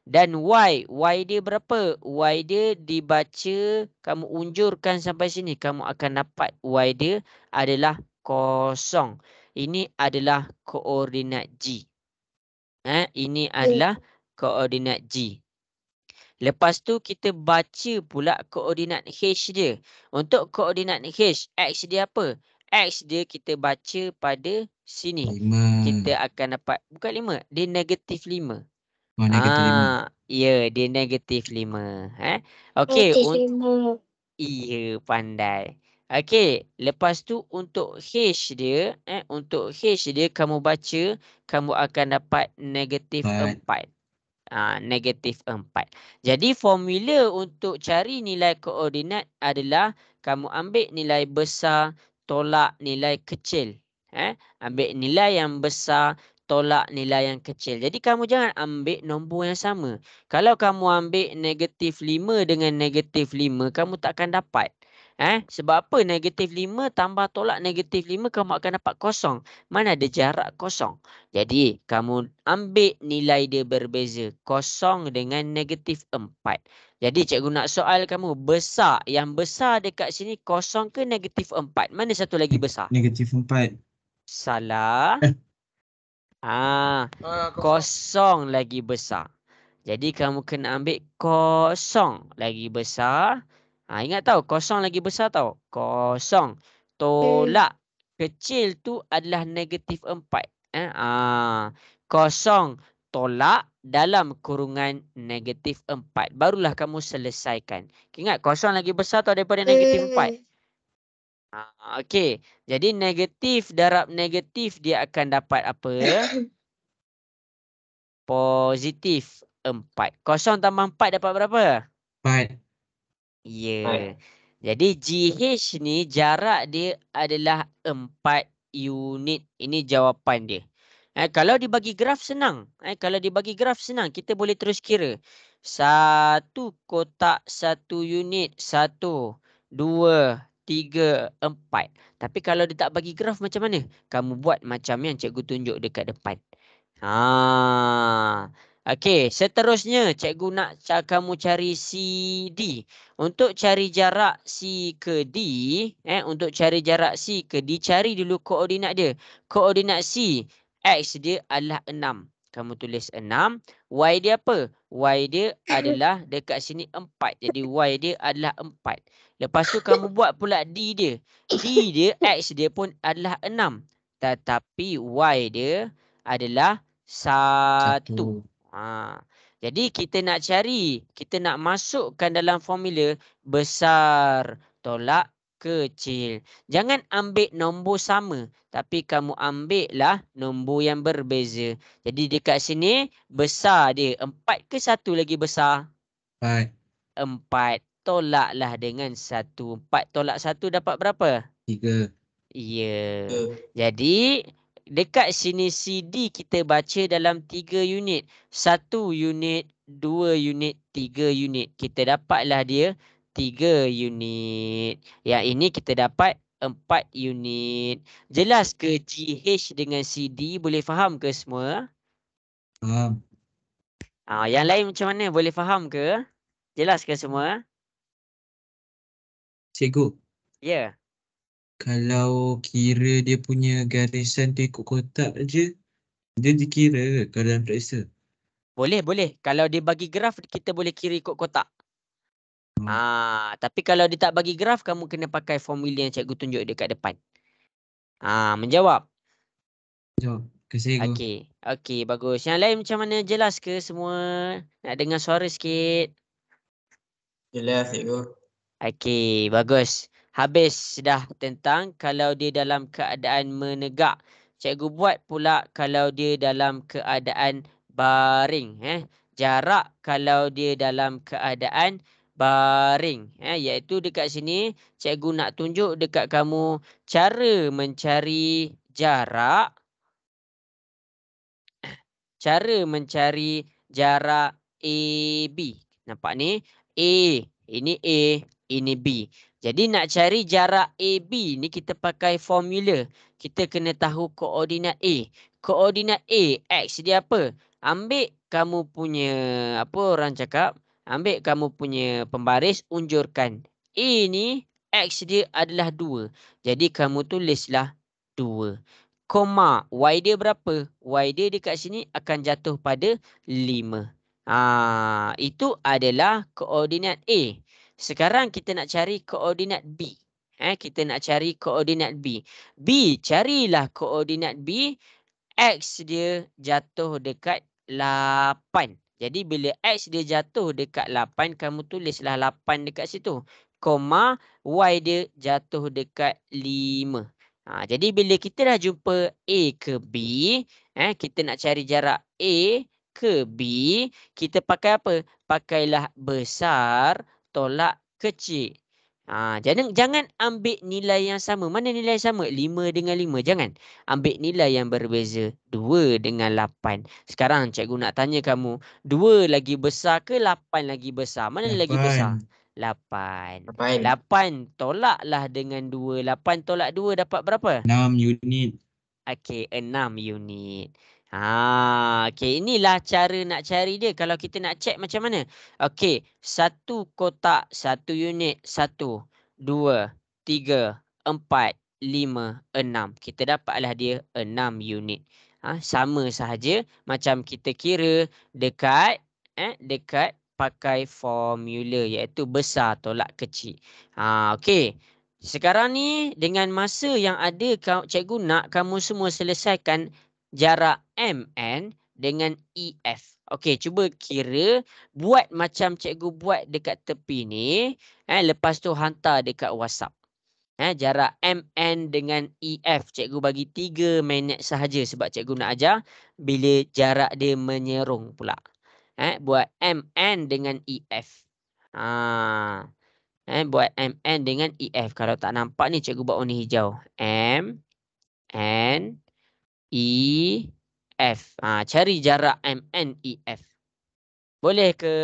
Dan Y. Y dia berapa? Y dia dibaca, kamu unjurkan sampai sini. Kamu akan dapat Y dia adalah 0. Ini adalah koordinat G. Ini adalah koordinat G. Lepas tu kita baca pula koordinat H dia. Untuk koordinat H, X dia apa? X dia kita baca pada sini. 5. Kita akan dapat, bukan 5, dia negatif 5. Oh, negatif 5. Ya, dia negatif 5. Okey, iya, pandai. Okey, lepas tu untuk H dia, untuk H dia kamu baca, kamu akan dapat negatif 4. Negatif 4. Jadi formula untuk cari nilai koordinat adalah kamu ambil nilai besar tolak nilai kecil. Ambil nilai yang besar tolak nilai yang kecil. Jadi kamu jangan ambil nombor yang sama. Kalau kamu ambil negatif 5 dengan negatif 5, kamu takkan dapat. Sebab apa? Negatif 5 tambah tolak negatif 5, kamu akan dapat kosong. Mana ada jarak kosong? Jadi, kamu ambil nilai dia berbeza. 0 dengan negatif 4. Jadi, cikgu nak soal kamu. Besar. Yang besar dekat sini 0 ke negatif 4? Mana satu lagi besar? Negatif 4. Salah. 0 lagi besar. Jadi, kamu kena ambil 0 lagi besar. Ingat tahu, 0 lagi besar tahu. 0. Tolak kecil tu adalah negatif 4. 0 tolak dalam kurungan negatif 4. Barulah kamu selesaikan. Ingat 0 lagi besar tau daripada negatif 4. Okey. Jadi negatif darab negatif dia akan dapat apa? Positif 4. 0 tambah 4 dapat berapa? 4. Ya. Jadi GH ni jarak dia adalah 4 unit. Ini jawapan dia. Kalau dibagi graf senang. Kalau dibagi graf senang. Kita boleh terus kira. 1 kotak 1 unit. 1, 2, 3, 4. Tapi kalau dia tak bagi graf macam mana? Kamu buat macam yang cikgu tunjuk dekat depan. Okey, seterusnya cikgu nak kamu cari CD. Untuk cari jarak C ke D, untuk cari jarak C ke D, cari dulu koordinat dia. Koordinat C, X dia adalah 6. Kamu tulis 6. Y dia apa? Y dia adalah dekat sini 4. Jadi Y dia adalah 4. Lepas tu kamu buat pula D dia. D dia, X dia pun adalah 6. Tetapi Y dia adalah 1. Jadi kita nak cari, kita nak masukkan dalam formula besar tolak kecil. Jangan ambil nombor sama, tapi kamu ambillah nombor yang berbeza. Jadi dekat sini besar dia 4 ke 1 lagi besar? 4. 4. Tolaklah dengan 1. 4 tolak 1 dapat berapa? 3. Ya. Jadi dekat sini CD kita baca dalam 3 unit. 1 unit, 2 unit, 3 unit. Kita dapatlah dia 3 unit. Yang ini kita dapat 4 unit. Jelas ke GH dengan CD? Boleh faham ke semua? Faham. Yang lain macam mana? Boleh faham ke? Jelas ke semua? Cikgu, Ya. kalau kira dia punya garisan tu ikut kotak je, dia dikira ke kalau dalam periksa? Boleh, boleh. Kalau dia bagi graf, kita boleh kira ikut kotak. Hmm. Tapi kalau dia tak bagi graf, kamu kena pakai formula yang cikgu tunjuk dekat depan. Menjawab. Jawab. Kasih cikgu. Okey. Okey, bagus. Yang lain macam mana? Jelas ke semua? Nak dengar suara sikit. Jelas, cikgu. Okey, bagus. Habis dah tentang kalau dia dalam keadaan menegak. Cikgu buat pula kalau dia dalam keadaan baring. Jarak kalau dia dalam keadaan baring. Iaitu dekat sini cikgu nak tunjuk dekat kamu cara mencari jarak. Cara mencari jarak AB. Nampak ni? A. Ini A. Ini B. Jadi nak cari jarak AB ni kita pakai formula. Kita kena tahu koordinat A. Koordinat A, X dia apa? Ambil kamu punya, apa orang cakap? Ambil kamu punya pembaris, unjurkan. A ni, X dia adalah 2. Jadi kamu tulislah 2. Koma, Y dia berapa? Y dia dekat sini akan jatuh pada 5. Itu adalah koordinat A. Sekarang kita nak cari koordinat B. Kita nak cari koordinat B. B, carilah koordinat B. X dia jatuh dekat 8. Jadi bila X dia jatuh dekat 8, kamu tulislah 8 dekat situ. Koma, Y dia jatuh dekat 5. Jadi bila kita dah jumpa A ke B, kita nak cari jarak A ke B, kita pakai apa? Pakailah besar tolak kecil. Jangan ambil nilai yang sama. Mana nilai yang sama? 5 dengan 5. Jangan. Ambil nilai yang berbeza. 2 dengan 8. Sekarang cikgu nak tanya kamu. 2 lagi besar ke 8 lagi besar? Mana lagi besar? 8. 8 tolaklah dengan 2. 8 tolak 2 dapat berapa? 6 unit. Okey, 6 unit. Okey, inilah cara nak cari dia. Kalau kita nak check macam mana? Okey, 1 kotak, 1 unit, 1, 2, 3, 4, 5, 6. Kita dapatlah dia 6 unit. Sama sahaja macam kita kira dekat dekat pakai formula iaitu besar tolak kecil. Okey. Sekarang ni dengan masa yang ada cikgu nak kamu semua selesaikan jarak MN dengan EF. Okey, cuba kira buat macam cikgu buat dekat tepi ni. Lepas tu hantar dekat WhatsApp. Jarak MN dengan EF. Cikgu bagi 3 minit sahaja sebab cikgu nak ajar bila jarak dia menyerong pula. Buat MN dengan EF. Buat MN dengan EF. Kalau tak nampak ni cikgu buat warna hijau. M, N, E, F. Cari jarak MN, EF. Boleh ke?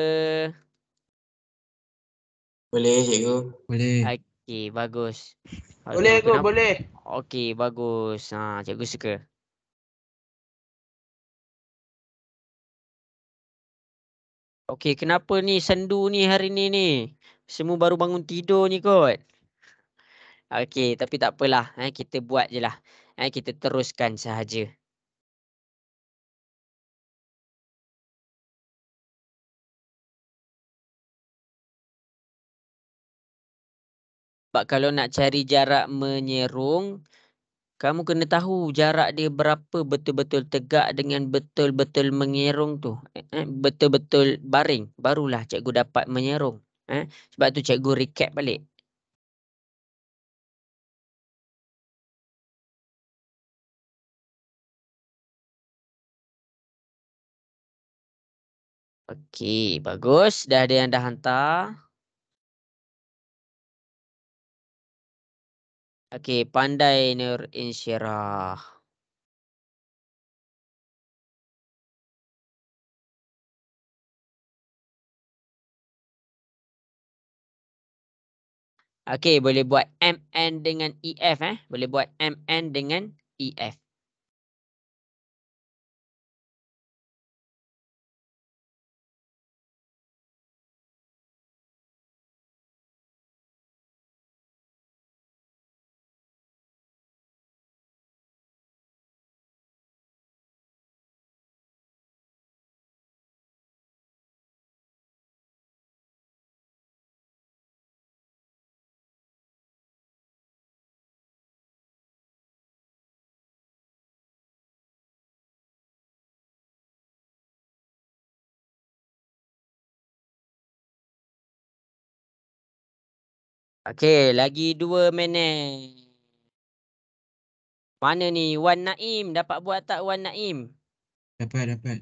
Boleh, cikgu. Boleh. Okey, bagus. Boleh, cikgu. Boleh. Okey, bagus. Cikgu suka. Okey, kenapa ni sendu ni hari ni? Semua baru bangun tidur ni kot. Okey, tapi tak apalah. Kita buat je lah. Kita teruskan sahaja. Sebab kalau nak cari jarak menyerong, kamu kena tahu jarak dia berapa betul-betul tegak dengan betul-betul menyerong tu. Betul-betul baring. Barulah cikgu dapat menyerong. Sebab tu cikgu recap balik. Okey, bagus. Dah ada yang dah hantar. Okey, Pandai Nur Insyirah. Okey, boleh buat MN dengan EF. Boleh buat MN dengan EF. Okey, lagi 2 minit. Mana ni Wan Naim? Dapat buat tak Wan Naim? Dapat.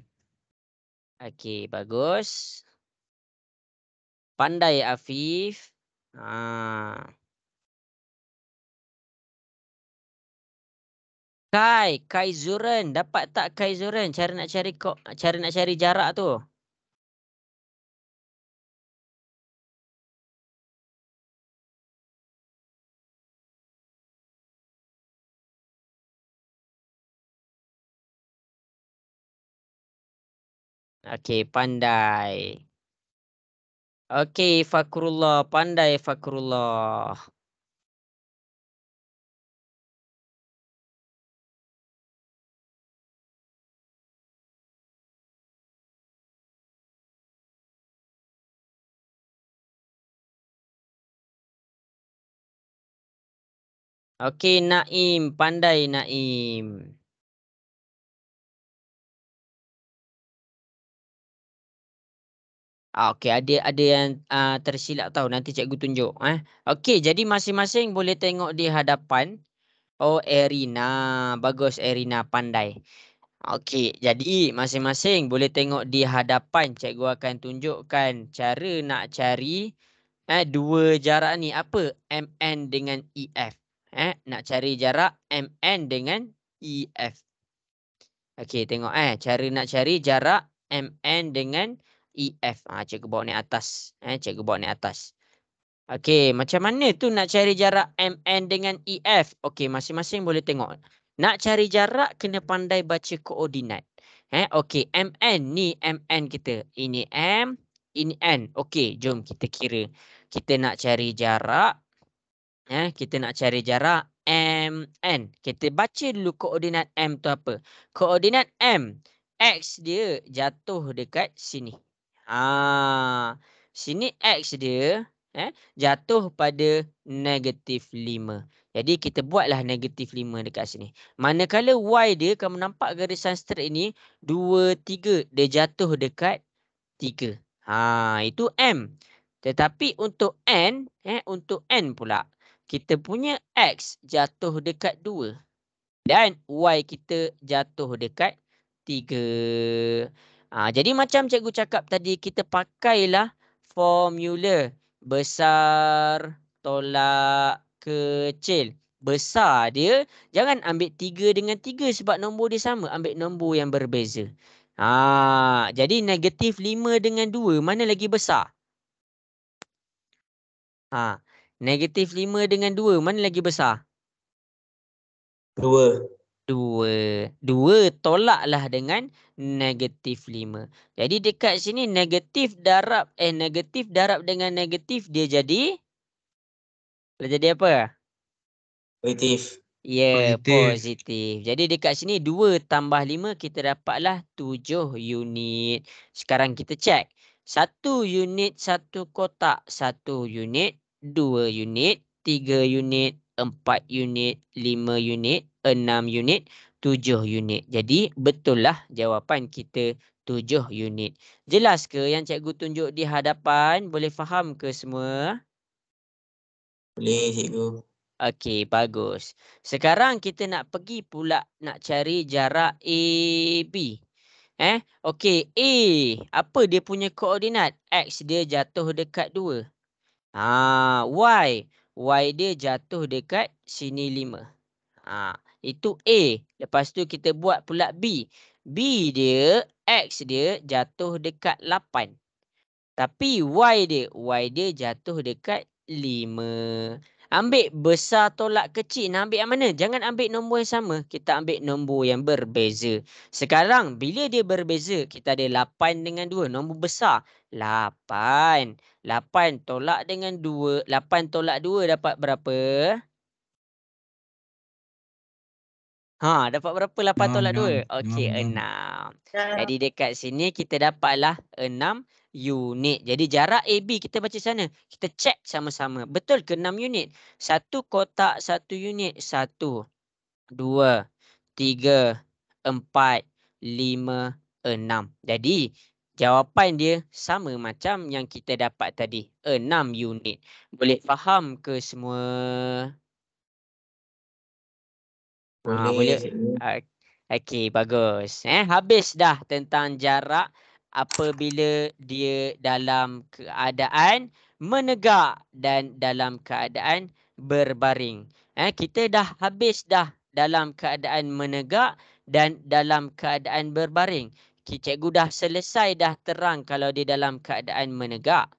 Okey, bagus. Pandai Afif. Ha. Kai Zuren. Dapat tak Kai Zuren? Cara nak cari jarak tu. Okey, pandai. Okey, Fakrullah. Pandai Fakrullah. Okey, Naim. Pandai Naim. Okey, ada yang tersilap tahu. Nanti cikgu tunjuk. Okey, jadi masing-masing boleh tengok di hadapan. Oh, Erina. Bagus, Erina. Pandai. Okey, jadi masing-masing boleh tengok di hadapan. Cikgu akan tunjukkan cara nak cari dua jarak ni. Apa? MN dengan EF. Nak cari jarak MN dengan EF. Okey, tengok cara nak cari jarak MN dengan EF. Cikgu bawa ni atas. Cikgu bawa ni atas. Okey, macam mana tu nak cari jarak MN dengan EF? Okey, masing-masing boleh tengok. Nak cari jarak kena pandai baca koordinat. Okey, MN ni MN kita. Ini M, ini N. Okey, jom kita kira. Kita nak cari jarak. Kita nak cari jarak MN. Kita baca dulu koordinat M tu apa. Koordinat M. X dia jatuh dekat sini. Sini X dia jatuh pada -5. Jadi kita buatlah -5 dekat sini. Manakala Y dia, kamu nampak garisan straight ini 2, 3. Dia jatuh dekat 3. Itu M. Tetapi untuk N, untuk N pula, kita punya X jatuh dekat 2. Dan Y kita jatuh dekat 3. Jadi macam cikgu cakap tadi, kita pakailah formula besar tolak kecil. Besar dia, jangan ambil 3 dengan 3 sebab nombor dia sama. Ambil nombor yang berbeza. Jadi -5 dengan 2, mana lagi besar? -5 dengan 2, mana lagi besar? 2. 2 tolaklah dengan -5. Jadi dekat sini negatif darab dengan negatif dia jadi apa? Positif. Ya, Positif. positif. Jadi dekat sini 2 tambah 5 kita dapatlah 7 unit. Sekarang kita cek. 1 unit 1 kotak. 1 unit, 2 unit, 3 unit, 4 unit, 5 unit, 6 unit, 7 unit. Jadi betul lah jawapan kita 7 unit. Jelas ke yang cikgu tunjuk di hadapan? Boleh faham ke semua? Boleh cikgu. Okey, bagus. Sekarang kita nak pergi pula nak cari jarak AB. Okey, A. Apa dia punya koordinat? X dia jatuh dekat 2. Y. Y dia jatuh dekat sini 5. Itu A. Lepas tu kita buat pula B. B dia, X dia jatuh dekat 8. Tapi Y dia jatuh dekat 5. Ambil besar tolak kecil. Nak ambil yang mana? Jangan ambil nombor yang sama. Kita ambil nombor yang berbeza. Sekarang, bila dia berbeza, kita ada 8 dengan 2. Nombor besar. 8. 8 tolak dengan 2. 8 tolak 2 dapat berapa? Dapat berapa 8 tolak 2? Okey, 6. Jadi dekat sini kita dapatlah 6 unit. Jadi jarak AB kita baca sana. Kita cek sama-sama. Betul ke 6 unit? 1 kotak 1 unit. 1, 2, 3, 4, 5, 6. Jadi Jawapan dia sama macam yang kita dapat tadi. 6 unit. Boleh faham ke semua? Boleh, Boleh. cikgu. Okey, bagus. Habis dah tentang jarak apabila dia dalam keadaan menegak dan dalam keadaan berbaring. Kita dah habis dah dalam keadaan menegak dan dalam keadaan berbaring. Cikgu dah selesai dah terang kalau dia dalam keadaan menegak.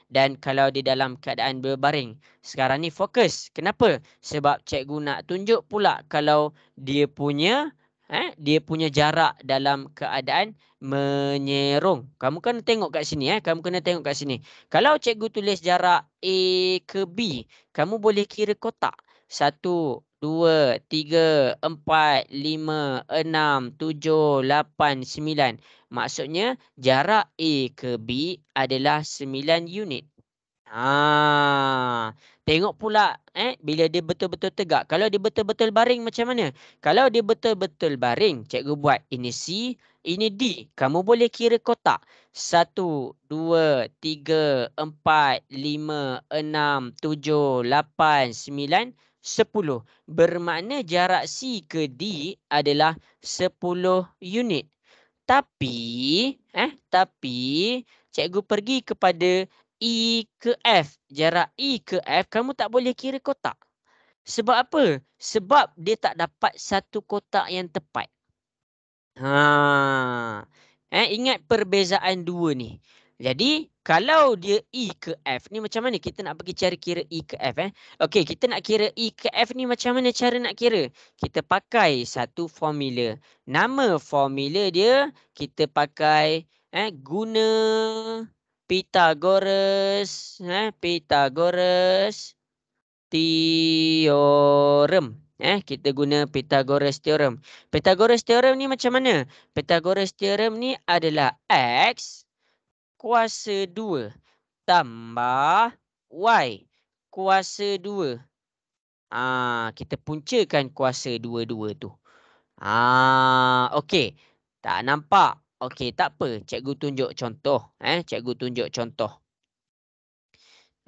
Dan kalau di dalam keadaan berbaring. Sekarang ni fokus. Kenapa? Sebab cikgu nak tunjuk pula kalau dia punya jarak dalam keadaan menyerong. Kamu kena tengok kat sini. Kamu kena tengok kat sini. Kalau cikgu tulis jarak A ke B, kamu boleh kira kotak. 1, 2, 3, 4, 5, 6, 7, 8, 9. Maksudnya jarak A ke B adalah 9 unit. Tengok pula bila dia betul-betul tegak. Kalau dia betul-betul baring macam mana? Kalau dia betul-betul baring, cikgu buat ini C, ini D. Kamu boleh kira kotak. 1, 2, 3, 4, 5, 6, 7, 8, 9, 10. Bermakna jarak C ke D adalah 10 unit. Tapi cikgu pergi kepada E ke F. Jarak E ke F kamu tak boleh kira kotak. Sebab apa? Sebab dia tak dapat satu kotak yang tepat. Ingat perbezaan dua ni. Jadi kalau dia E ke F ni macam mana kita nak pergi cari kira E ke F? Okey, kita nak kira E ke F ni macam mana cara nak kira? Kita pakai satu formula. Nama formula dia kita pakai guna Pythagoras theorem. Kita guna Pythagoras theorem. Pythagoras theorem ni macam mana? Pythagoras theorem ni adalah X kuasa 2 tambah Y kuasa 2. Kita puncakan kuasa 2 tu. Okey. Tak nampak? Okey, tak apa. Cikgu tunjuk contoh. Cikgu tunjuk contoh.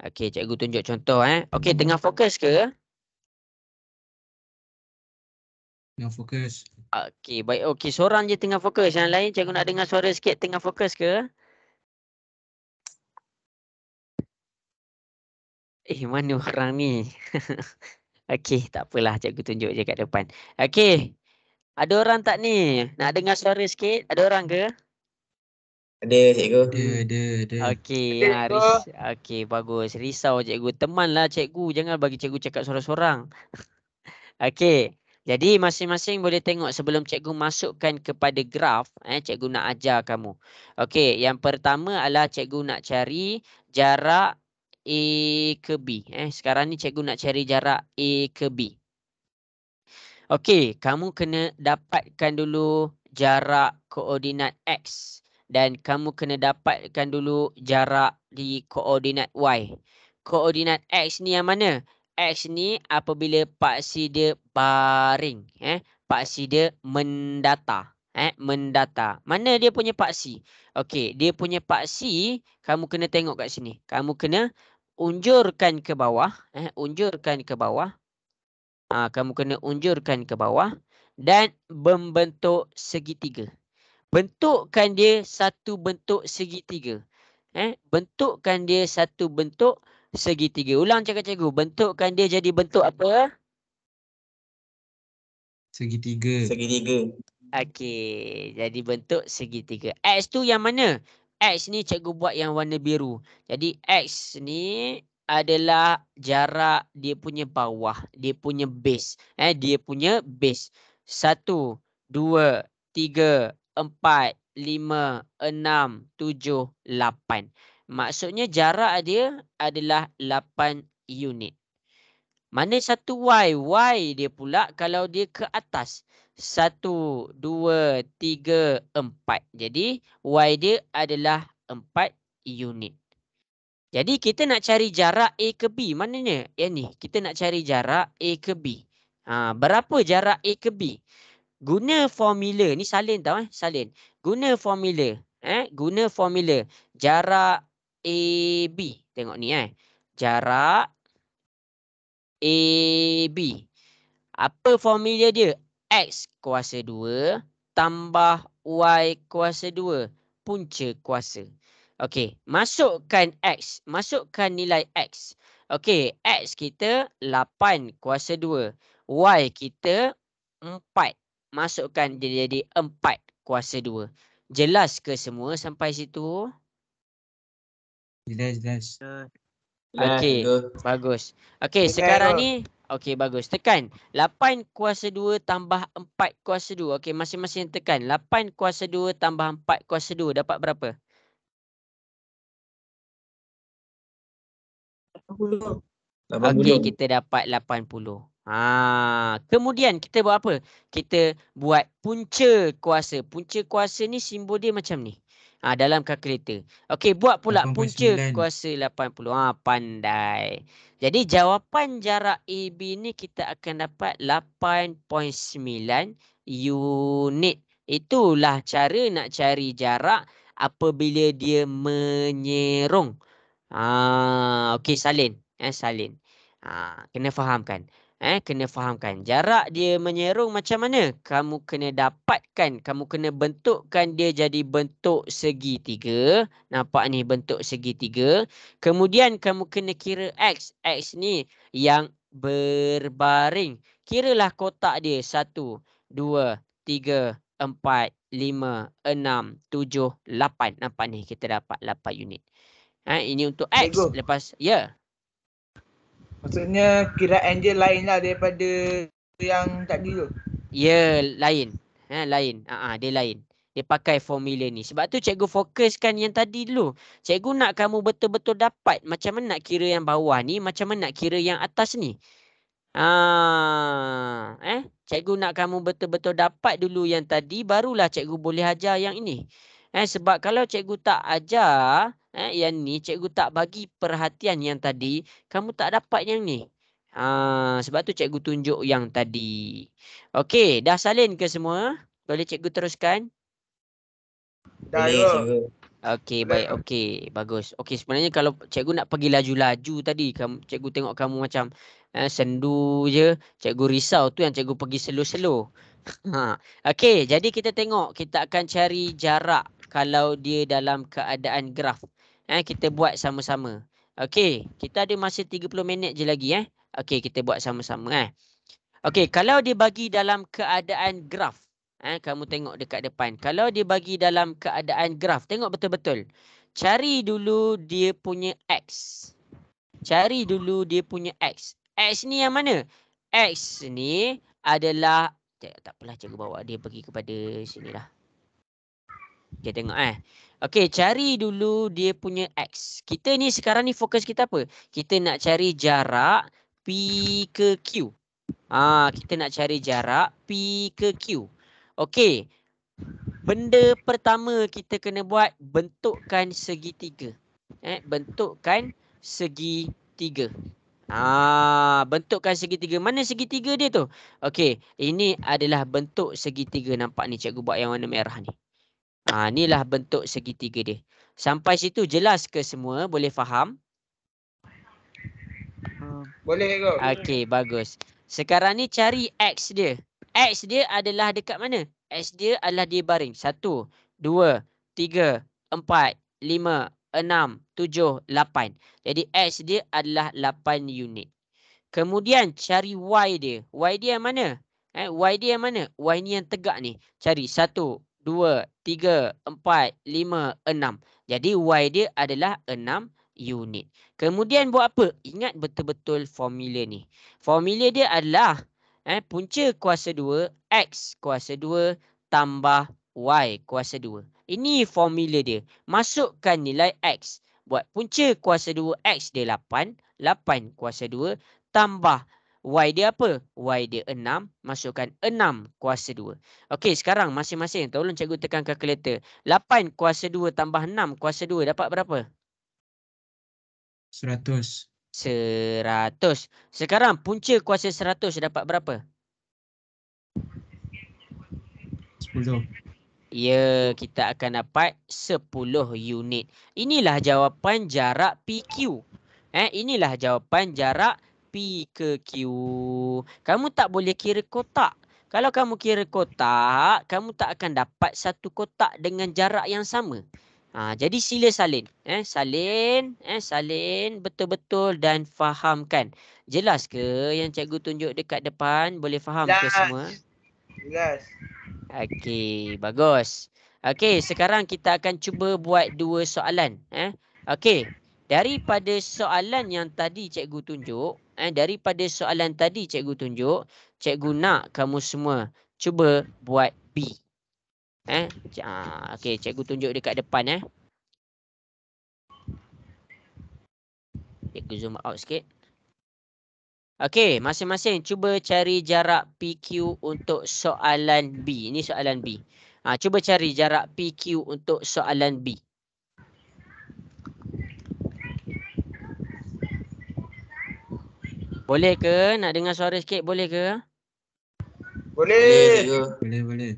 Okey, cikgu tunjuk contoh. Okey, tengah fokus ke? Tengah fokus. Okey, baik. Okey, seorang je tengah fokus. Yang lain cikgu nak dengar suara sikit. Tengah fokus ke? Mana orang ni? Okey, tak apalah. Cikgu tunjuk je kat depan. Okey. Ada orang tak ni? Nak dengar suara sikit? Ada orang ke? Ada, cikgu. Ada. Okey, okey, bagus. Risau cikgu. Temanlah cikgu. Jangan bagi cikgu cakap sorang-sorang. Okey. Jadi masing-masing boleh tengok sebelum cikgu masukkan kepada graf, cikgu nak ajar kamu. Okey, yang pertama adalah cikgu nak cari jarak A ke B. Sekarang ni cikgu nak cari jarak A ke B. Okey, kamu kena dapatkan dulu jarak koordinat X dan kamu kena dapatkan dulu jarak di koordinat Y. Koordinat X ni yang mana? X ni apabila paksi dia baring, paksi dia mendata, mendata. Mana dia punya paksi? Okey, dia punya paksi kamu kena tengok kat sini. Kamu kena unjurkan ke bawah, unjurkan ke bawah. Kamu kena unjurkan ke bawah dan membentuk segitiga. Bentukkan dia satu bentuk segitiga. Bentukkan dia satu bentuk segitiga. Ulang cakap cikgu. Bentukkan dia jadi bentuk apa? Segitiga. Okey. Jadi bentuk segitiga. X tu yang mana? X ni cikgu buat yang warna biru. Jadi X ni adalah jarak dia punya bawah. Dia punya base. Dia punya base. 1, 2, 3, 4, 5, 6, 7, 8. Maksudnya jarak dia adalah 8 unit. Mana satu Y? Y dia pula kalau dia ke atas. 1, 2, 3, 4. Jadi Y dia adalah 4 unit. Jadi kita nak cari jarak A ke B. Mananya? Yang ni. Kita nak cari jarak A ke B. Berapa jarak A ke B? Guna formula. Ni salin tau. Salin. Guna formula. Guna formula jarak AB. Tengok ni jarak AB. Apa formula dia? X kuasa 2 tambah Y kuasa 2 punca kuasa. Okey, masukkan X. Masukkan nilai X. Okey, X kita 8 kuasa 2. Y kita 4. Masukkan dia jadi 4 kuasa 2. Jelas ke semua sampai situ? Jelas. Jelas, Okey, cikgu. bagus. Okey, sekarang ni okey bagus. Tekan 8 kuasa 2 tambah 4 kuasa 2. Okey, masing-masing tekan. 8 kuasa 2 tambah 4 kuasa 2 dapat berapa? 80. 80. Okey, kita dapat 80. Kemudian kita buat apa? Kita buat punca kuasa. Punca kuasa ni simbol dia macam ni. Dalam kalkulator. Okey, buat pula punca 8.9. kuasa 80. Pandai. Jadi jawapan jarak AB ni kita akan dapat 8.9 unit. Itulah cara nak cari jarak apabila dia menyerong. Okey, salin. Salin. Kena fahamkan. Kena fahamkan. Jarak dia menyerong macam mana? Kamu kena dapatkan, kamu kena bentukkan dia jadi bentuk segitiga. Nampak ni bentuk segitiga. Kemudian kamu kena kira X. X ni yang berbaring. Kiralah kotak dia. 1, 2, 3, 4, 5, 6, 7, 8. Nampak ni kita dapat 8 unit. Ini untuk X. Cikgu. Lepas, ya. Maksudnya kiraan dia lain lah daripada yang tadi tu. Ya, lain. Lain. Dia lain. Dia pakai formula ni. Sebab tu cikgu fokuskan yang tadi dulu. Cikgu nak kamu betul-betul dapat macam mana nak kira yang bawah ni, macam mana nak kira yang atas ni. Cikgu nak kamu betul-betul dapat dulu yang tadi, barulah cikgu boleh ajar yang ini. Sebab kalau cikgu tak ajar yang ni, cikgu tak bagi perhatian yang tadi, kamu tak dapat yang ni. Sebab tu cikgu tunjuk yang tadi. Okey, dah salin ke semua? Boleh cikgu teruskan? Dah Boleh, tu. cikgu. Okey, Boleh. baik. Okey, bagus. Okey, sebenarnya kalau cikgu nak pergi laju-laju tadi, cikgu tengok kamu macam sendu je. Cikgu risau tu yang cikgu pergi slow-slow. Okey, jadi kita tengok. Kita akan cari jarak kalau dia dalam keadaan graf. Kita buat sama-sama. Okey, kita ada masa 30 minit je lagi. Okey, kita buat sama-sama. Okey, kalau dia bagi dalam keadaan graf. Kamu tengok dekat depan. Kalau dia bagi dalam keadaan graf, tengok betul-betul. Cari dulu dia punya X. Cari dulu dia punya X. X ni yang mana? X ni adalah... Tak apalah, cikgu bawa dia pergi kepada sinilah. Okay, tengok Okey, cari dulu dia punya X. Kita ni sekarang ni fokus kita apa? Kita nak cari jarak P ke Q. Kita nak cari jarak P ke Q. Okey. Benda pertama kita kena buat, bentukkan segitiga. Bentukkan segitiga. Bentukkan segitiga. Mana segitiga dia tu? Okey, ini adalah bentuk segitiga. Nampak ni cikgu buat yang warna merah ni. Inilah bentuk segitiga dia. Sampai situ jelas ke semua? Boleh faham? Boleh ke? Okey, bagus. Sekarang ni cari X dia. X dia adalah dekat mana? X dia adalah dia baring. 1, 2, 3, 4, 5, 6, 7, 8. Jadi X dia adalah 8 unit. Kemudian cari Y dia. Y dia yang mana? Y dia yang mana? Y ni yang tegak ni. Cari 1, 2, 3, 4, 5, 6. Jadi Y dia adalah 6 unit. Kemudian buat apa? Ingat betul-betul formula ni. Formula dia adalah punca kuasa 2 X kuasa 2 tambah Y kuasa 2. Ini formula dia. Masukkan nilai X. Buat punca kuasa 2 X dia 8. 8 kuasa 2 tambah Y dia apa? Y dia 6. Masukkan 6 kuasa 2. Okey, sekarang masing-masing. Tolong cikgu tekan kalkulator. 8 kuasa 2 tambah 6 kuasa 2 dapat berapa? 100. 100. Sekarang punca kuasa 100 dapat berapa? 10. Ya, kita akan dapat 10 unit. Inilah jawapan jarak PQ. Inilah jawapan jarak P ke Q. Kamu tak boleh kira kotak. Kalau kamu kira kotak, kamu tak akan dapat satu kotak dengan jarak yang sama. Jadi sila salin. Salin betul-betul dan fahamkan. Jelas ke yang cikgu tunjuk dekat depan? Boleh faham ke semua? Jelas. Okey, bagus. Okey, sekarang kita akan cuba buat dua soalan. Okey, daripada soalan yang tadi cikgu tunjuk, cikgu nak kamu semua cuba buat B. Okey, cikgu tunjuk dekat depan. Cikgu zoom out sikit. Okey, masing-masing cuba cari jarak PQ untuk soalan B. Ini soalan B. Cuba cari jarak PQ untuk soalan B. Boleh ke? Nak dengar suara sikit boleh ke? Boleh Boleh. cikgu. Boleh.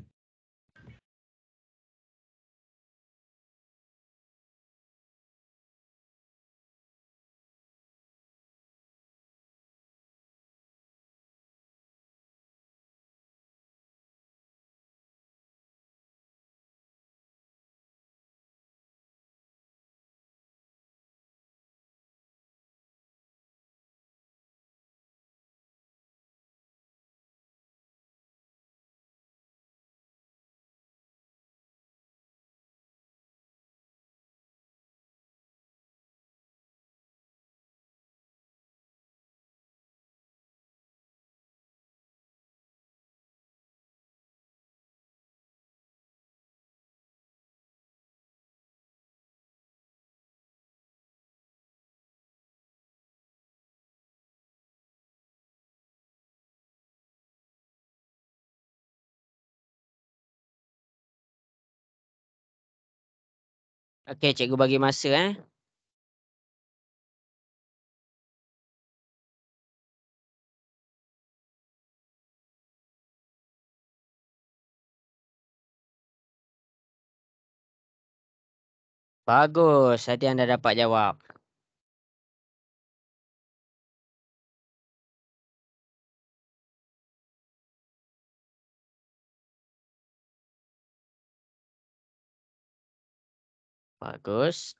Okey, cikgu bagi masa. Bagus, ada yang dah dapat jawab. Bagus.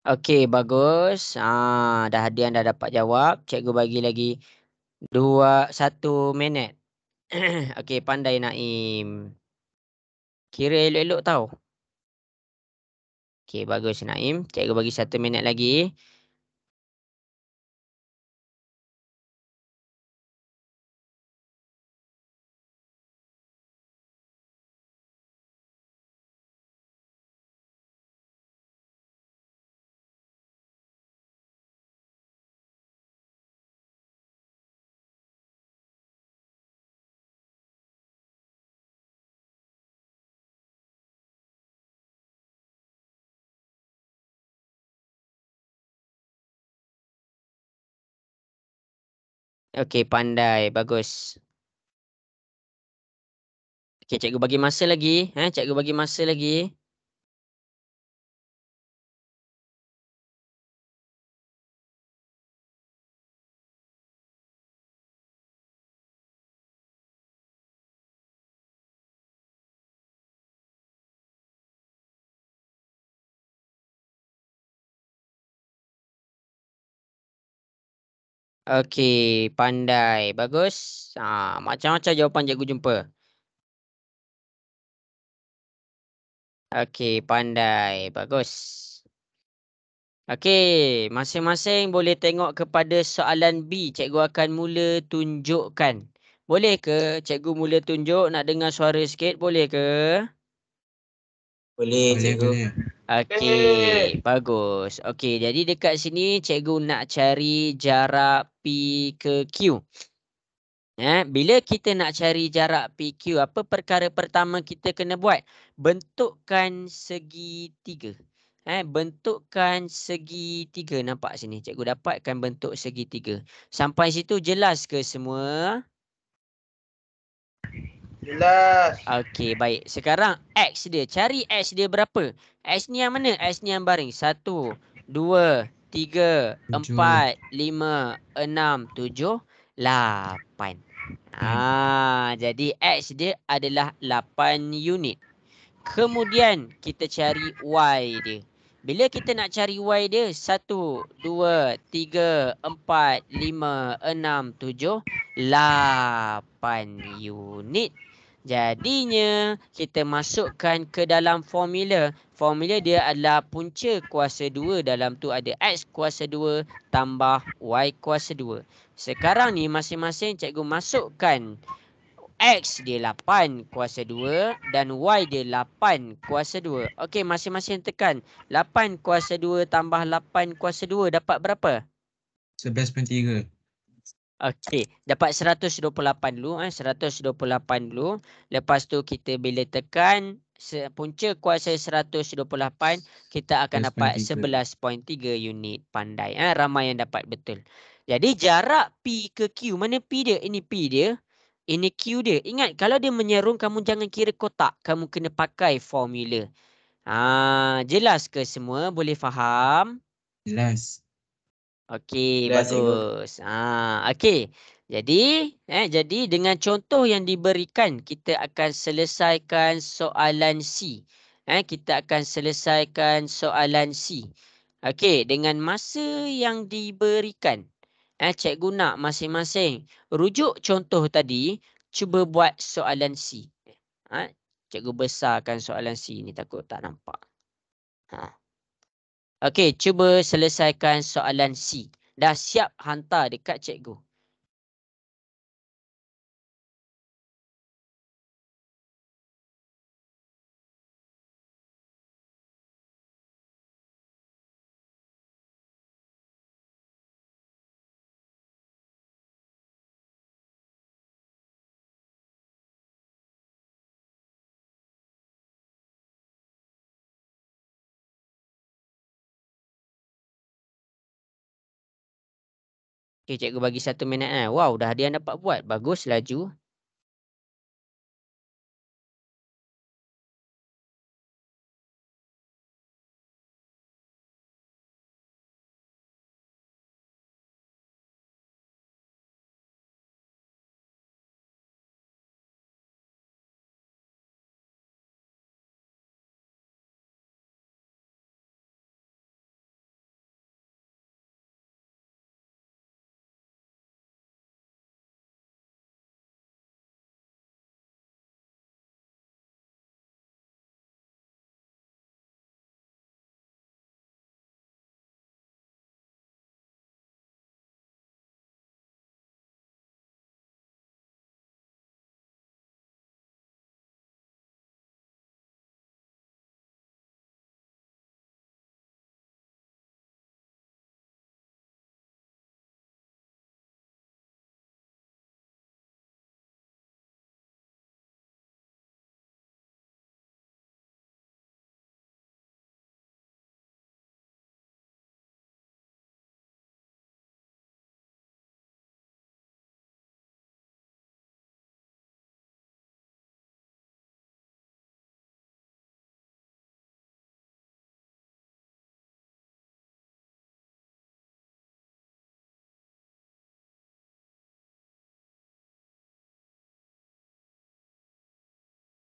Okey, bagus. Dah ada yang dah dapat jawab. Cikgu bagi lagi 1 minit. Okey, pandai Naim. Kira elok-elok tau. Okey, bagus Naim. Cikgu bagi 1 minit lagi. Okey, pandai. Bagus. Okey, cikgu bagi masa lagi. Cikgu bagi masa lagi. Okey, pandai. Bagus. Macam-macam jawapan cikgu jumpa. Okey, pandai. Bagus. Okey, masing-masing boleh tengok kepada soalan B. Cikgu akan mula tunjukkan. Boleh ke cikgu mula tunjuk? Nak dengar suara sikit? Boleh ke? Boleh, Boleh, cikgu. boleh. Okey, bagus. Okey, jadi dekat sini cikgu nak cari jarak P ke Q. Bila kita nak cari jarak PQ, apa perkara pertama kita kena buat? Bentukkan segitiga. Bentukkan segitiga. Nampak sini? Cikgu dapatkan bentuk segitiga. Sampai situ jelas ke semua? Jelas. Okey, baik. Sekarang X dia. Cari X dia berapa? X ni yang mana? X ni yang baring. 1, 2, 3, 7, 4, 5, 6, 7, 8. 8. Jadi X dia adalah 8 unit. Kemudian kita cari Y dia. Bila kita nak cari Y dia, 1, 2, 3, 4, 5, 6, 7, 8 unit. Jadinya kita masukkan ke dalam formula. Formula dia adalah punca kuasa 2. Dalam tu ada X kuasa 2 tambah Y kuasa 2. Sekarang ni masing-masing cikgu masukkan X dia 8 kuasa 2 dan Y dia 8 kuasa 2. Okey, masing-masing tekan. 8 kuasa 2 tambah 8 kuasa 2 dapat berapa? 11.3. Okey, dapat 128 dulu. 128 dulu. Lepas tu kita bila tekan punca kuasa 128, kita akan dapat 11.3 unit. Pandai. Ramai yang dapat betul. Jadi jarak P ke Q. Mana P dia? Ini P dia. Ini Q dia. Ingat, kalau dia menyerung, kamu jangan kira kotak. Kamu kena pakai formula. Jelas ke semua? Boleh faham? Jelas. Okey, Jelas, cikgu. bagus. Okey. Jadi dengan contoh yang diberikan, kita akan selesaikan soalan C. Kita akan selesaikan soalan C. Okey, dengan masa yang diberikan. Cikgu nak masing-masing rujuk contoh tadi, cuba buat soalan C. Cikgu besarkan soalan C ni, takut tak nampak. Okey, cuba selesaikan soalan C. Dah siap hantar dekat cikgu. Okey, cikgu bagi 1 minit. Wow, dah dia dapat buat. Bagus, laju.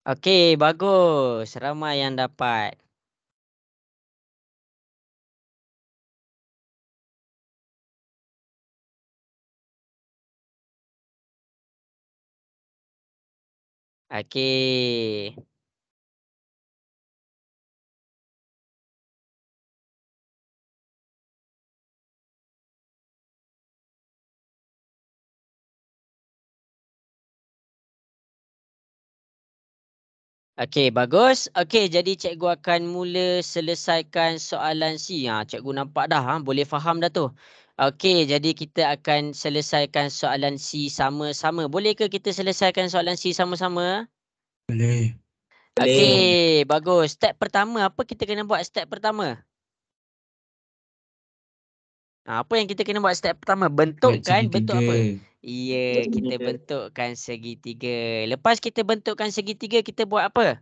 Okey, bagus. Ramai yang dapat. Okey. Okey, bagus. Okey, jadi cikgu akan mula selesaikan soalan C. Cikgu nampak dah, boleh faham dah tu. Okey, jadi kita akan selesaikan soalan C sama-sama. Boleh ke kita selesaikan soalan C sama-sama? Boleh. Okey, bagus. Step pertama, apa kita kena buat step pertama? Apa yang kita kena buat step pertama? Buat Bentuk segitiga. apa? Ya, kita bentukkan segitiga. Lepas kita bentukkan segitiga, kita buat apa?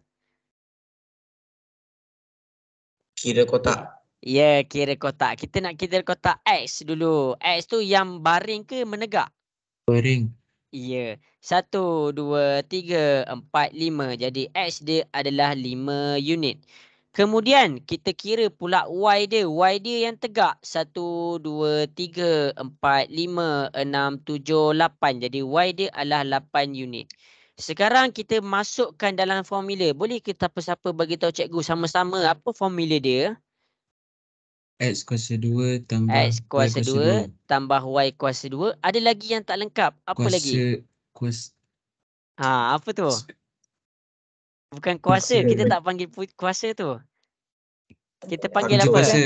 Kira kotak. Ya, kira kotak. Kita nak kira kotak X dulu. X tu yang baring ke menegak? Baring. Ya. 1, 2, 3, 4, 5. Jadi X dia adalah 5 unit. Kemudian kita kira pula Y dia. Y dia yang tegak. 1, 2, 3, 4, 5, 6, 7, 8. Jadi Y dia adalah 8 unit. Sekarang kita masukkan dalam formula. Boleh ke siapa-siapa bagi tahu cikgu sama-sama apa formula dia? X kuasa 2 tambah X Y kuasa kuasa 2 2. tambah Y kuasa 2. Ada lagi yang tak lengkap. Apa lagi? Kuasa Apa tu? Bukan kuasa. Kita tak panggil kuasa tu. Kita panggil punca apa? kuasa.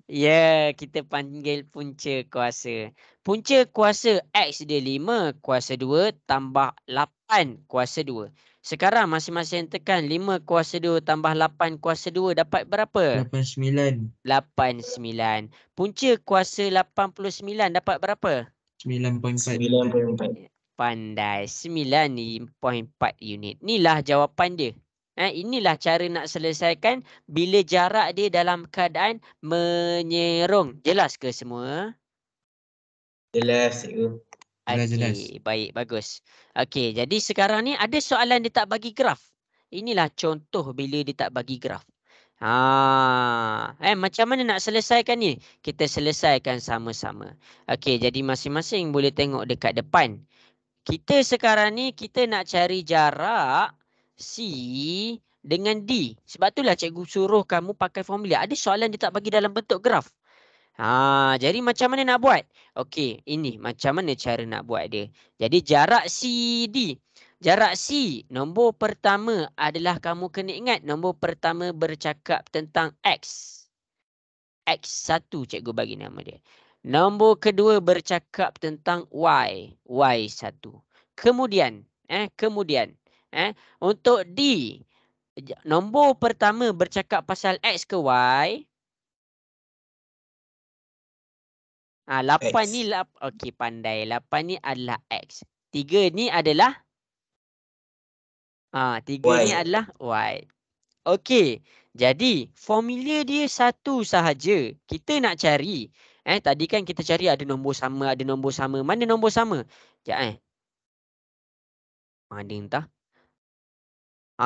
Ya, kita panggil punca kuasa. Punca kuasa X dia 5 kuasa 2 tambah 8 kuasa 2. Sekarang masing-masing tekan 5 kuasa 2 tambah 8 kuasa 2 dapat berapa? 89. 89. Punca kuasa 89 dapat berapa? 9.4. 9.4. Pandai. 9.4 unit. Inilah jawapan dia. Inilah cara nak selesaikan bila jarak dia dalam keadaan menyerong. Jelas ke semua? Jelas, cikgu. Jelas. Okey, baik, bagus. Okey, jadi sekarang ni ada soalan dia tak bagi graf. Inilah contoh bila dia tak bagi graf. Macam mana nak selesaikan ni? Kita selesaikan sama-sama. Okey, jadi masing-masing boleh tengok dekat depan. Kita sekarang ni kita nak cari jarak C dengan D. Sebab itulah cikgu suruh kamu pakai formula. Ada soalan dia tak bagi dalam bentuk graf. Jadi macam mana nak buat? Okey, ini macam mana cara nak buat dia. Jadi jarak CD. Jarak C, nombor pertama adalah kamu kena ingat nombor pertama bercakap tentang X. X1 cikgu bagi nama dia. Nombor kedua bercakap tentang Y. Y1. Kemudian, untuk D, nombor pertama bercakap pasal X ke Y? 8 ni okey, pandai. 8 ni adalah X. 3 ni adalah 3 ni Y. adalah Y. Okey. Jadi formula dia satu sahaja. Kita nak cari. Tadi kan kita cari ada nombor sama, ada nombor sama. Mana nombor sama? Sekejap Mana entah.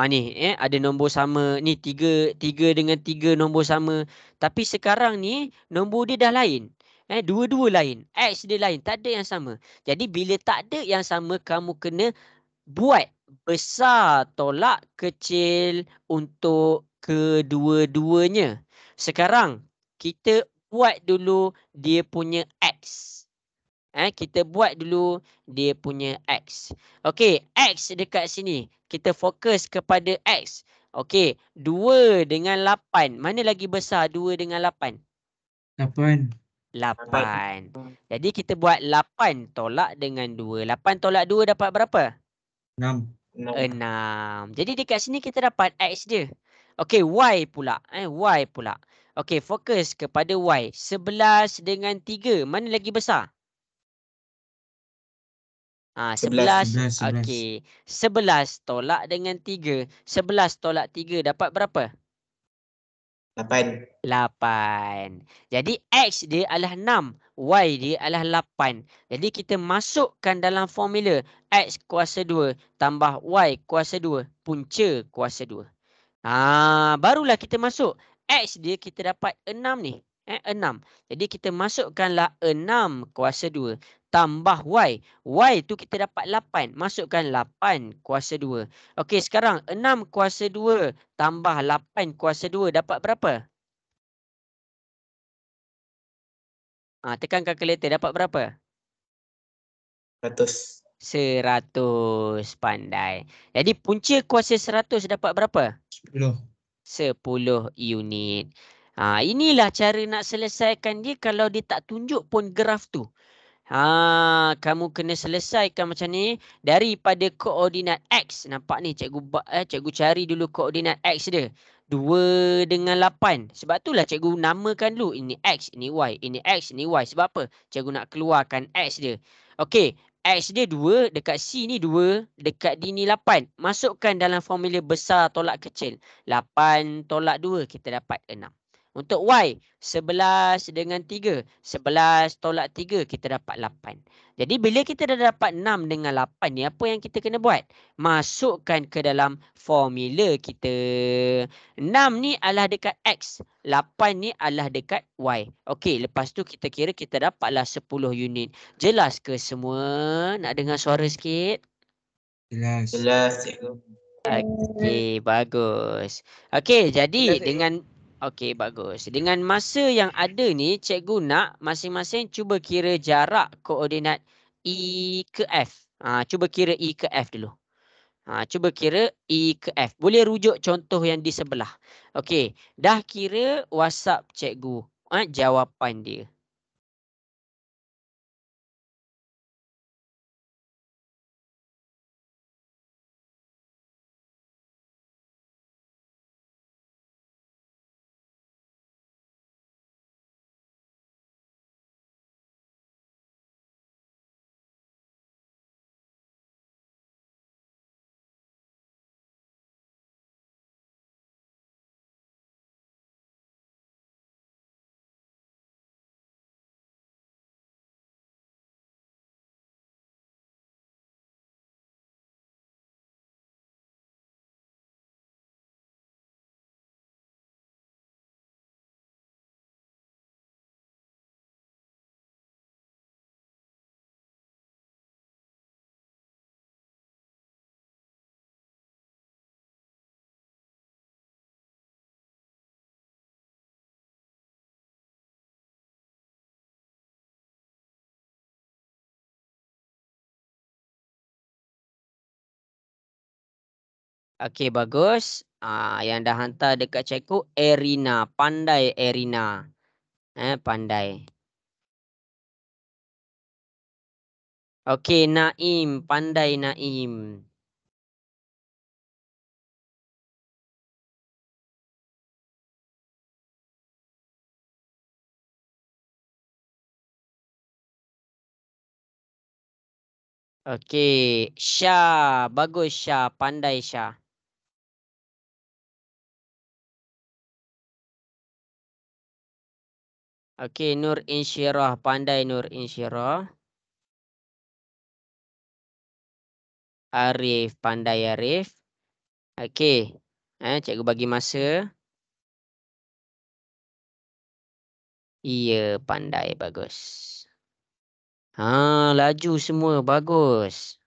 Ni ada nombor sama. Ni 3 dengan 3 nombor sama. Tapi sekarang ni nombor dia dah lain. Dua-dua lain. X dia lain. Tak ada yang sama. Jadi bila tak ada yang sama, kamu kena buat besar tolak kecil untuk kedua-duanya. Sekarang kita buat dulu dia punya X. Kita buat dulu dia punya X. Okey, X dekat sini. Kita fokus kepada X. Okey, 2 dengan 8. Mana lagi besar 2 dengan 8? 8. 8. Jadi kita buat 8 tolak dengan 2. 8 tolak 2 dapat berapa? 6. 6. Jadi dekat sini kita dapat X dia. Okey, Y pula. Y pula. Okey, fokus kepada Y. 11 dengan 3. Mana lagi besar? 11. 11. Okey. 11 tolak dengan 3. 11 tolak 3 dapat berapa? 8. 8. Jadi X dia adalah 6. Y dia adalah 8. Jadi kita masukkan dalam formula X kuasa 2 tambah Y kuasa 2. Punca kuasa 2. Barulah kita masuk. X dia kita dapat 6 ni. 6. Jadi kita masukkanlah 6 kuasa 2 tambah Y. Y tu kita dapat 8. Masukkan 8 kuasa 2. Okey, sekarang 6 kuasa 2 tambah 8 kuasa 2 dapat berapa? Tekan kalkulator dapat berapa? 100. 100. Pandai. Jadi punca kuasa 100 dapat berapa? 10. 10 unit. Inilah cara nak selesaikan dia kalau dia tak tunjuk pun graf tu. Kamu kena selesaikan macam ni daripada koordinat X. Nampak ni cikgu cari dulu koordinat X dia. 2 dengan 8. Sebab itulah cikgu namakan dulu ini X, ini Y, ini X, ini Y. Sebab apa? Cikgu nak keluarkan X dia. Okey, X dia 2, dekat C ni 2, dekat D ni 8. Masukkan dalam formula besar tolak kecil. 8 tolak 2 kita dapat 6. Untuk Y, 11 dengan 3. 11 tolak 3, kita dapat 8. Jadi bila kita dah dapat 6 dengan 8 ni, apa yang kita kena buat? Masukkan ke dalam formula kita. 6 ni adalah dekat X. 8 ni adalah dekat Y. Okey, lepas tu kita kira kita dapatlah 10 unit. Jelas ke semua? Nak dengar suara sikit? Jelas. Jelas, cikgu. Okey, bagus. Okey, jadi Jelas, cikgu. dengan okey, bagus. Dengan masa yang ada ni, cikgu nak masing-masing cuba kira jarak koordinat E ke F. Cuba kira E ke F dulu. Cuba kira E ke F. Boleh rujuk contoh yang di sebelah. Okey, dah kira WhatsApp cikgu. Jawapan dia. Okey, bagus. Yang dah hantar dekat cikgu Erina. Pandai Erina. Pandai. Okey, Naim. Pandai Naim. Okey, Syah. Bagus Syah. Pandai Syah. Okey, Nur Insyirah. Pandai Nur Insyirah. Arif. Pandai Arif. Okey. Cikgu bagi masa. Iya, pandai. Bagus. Laju semua. Bagus.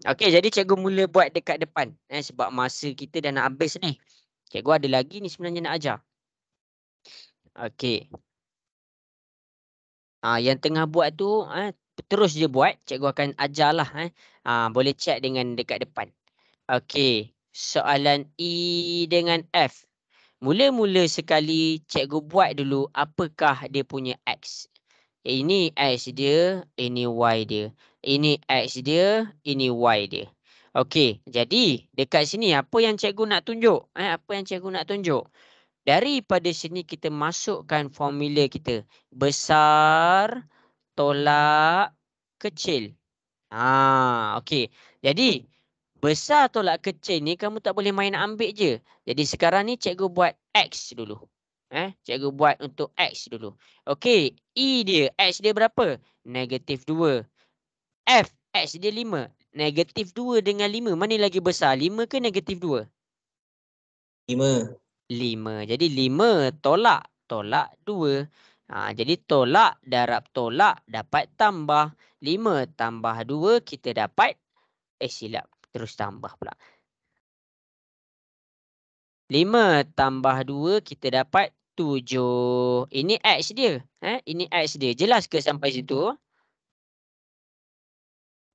Okey, jadi cikgu mula buat dekat depan. Sebab masa kita dah nak habis ni. Cikgu ada lagi ni sebenarnya nak ajar. Okey. Yang tengah buat tu, terus je buat. Cikgu akan ajarlah. Boleh check dengan dekat depan. Okey. Soalan E dengan F. Mula-mula sekali cikgu buat dulu apakah dia punya X. Ini X dia, ini Y dia. Ini X dia, ini Y dia. Okey, jadi dekat sini apa yang cikgu nak tunjuk? Apa yang cikgu nak tunjuk? Daripada sini kita masukkan formula kita. Besar tolak kecil. Okey. Jadi besar tolak kecil ni kamu tak boleh main ambil je. Jadi sekarang ni cikgu buat X dulu. Cikgu buat untuk X dulu. Okey, E dia, X dia berapa? -2. F, X dia 5. -2 dengan 5, mana lagi besar? 5 ke -2? 5. 5. Jadi 5 tolak 2. Jadi tolak darab tolak dapat tambah. 5 tambah 2 kita dapat silap. Terus tambah pula. 5 tambah 2 kita dapat 7. Ini X dia. Ini X dia. Jelas ke sampai situ?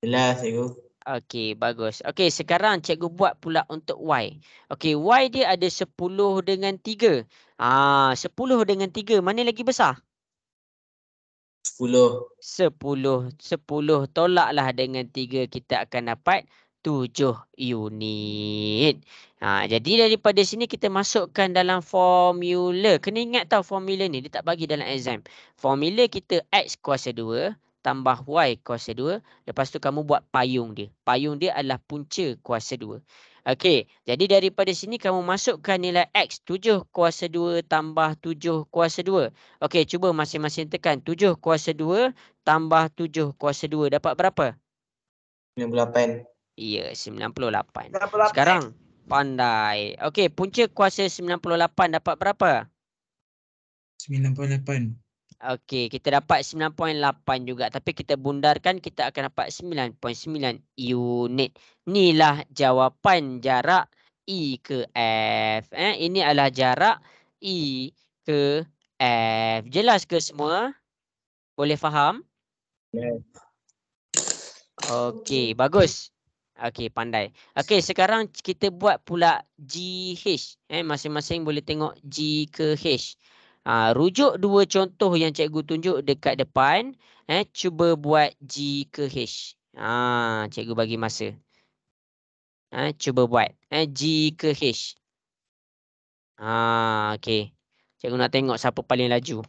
Jelas, cikgu. Okey, bagus. Okey, sekarang cikgu buat pula untuk Y. Okey, Y dia ada 10 dengan 3. 10 dengan 3 mana lagi besar? 10. 10 tolaklah dengan 3 kita akan dapat 7 unit. Jadi daripada sini kita masukkan dalam formula. Kena ingat tahu formula ni dia tak bagi dalam exam. Formula kita X kuasa 2 tambah Y kuasa 2. Lepas tu kamu buat payung dia. Payung dia adalah punca kuasa 2. Okey, jadi daripada sini kamu masukkan nilai X 7 kuasa 2 tambah 7 kuasa 2. Okey, cuba masing-masing tekan 7 kuasa 2 tambah 7 kuasa 2 dapat berapa? 98. Ya, 98. 98. Sekarang pandai. Okey, punca kuasa 98 dapat berapa? 98. Okey, kita dapat 9.8 juga. Tapi kita bundarkan, kita akan dapat 9.9 unit. Inilah jawapan jarak E ke F. Ini adalah jarak E ke F. Jelas ke semua? Boleh faham? Jelas. Okey, bagus. Okey, pandai. Okey, sekarang kita buat pula GH. Masing-masing boleh tengok G ke H. Rujuk dua contoh yang cikgu tunjuk dekat depan. Cuba buat G ke H. Cikgu bagi masa. Cuba buat. G ke H. Okey. Cikgu nak tengok siapa paling laju.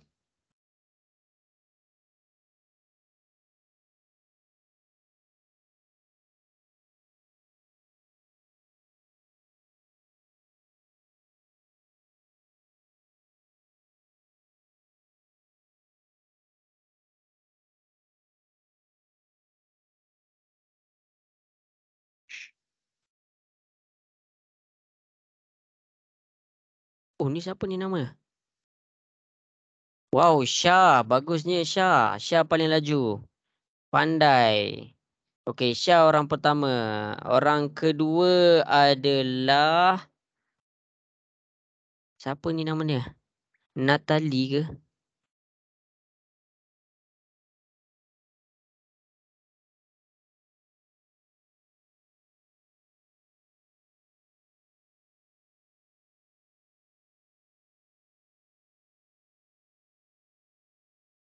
Oh, ni siapa ni nama? Wow, Syah. Bagusnya Syah. Syah paling laju. Pandai. Okey, Syah orang pertama. Orang kedua adalah... Siapa ni nama dia? Natalie ke?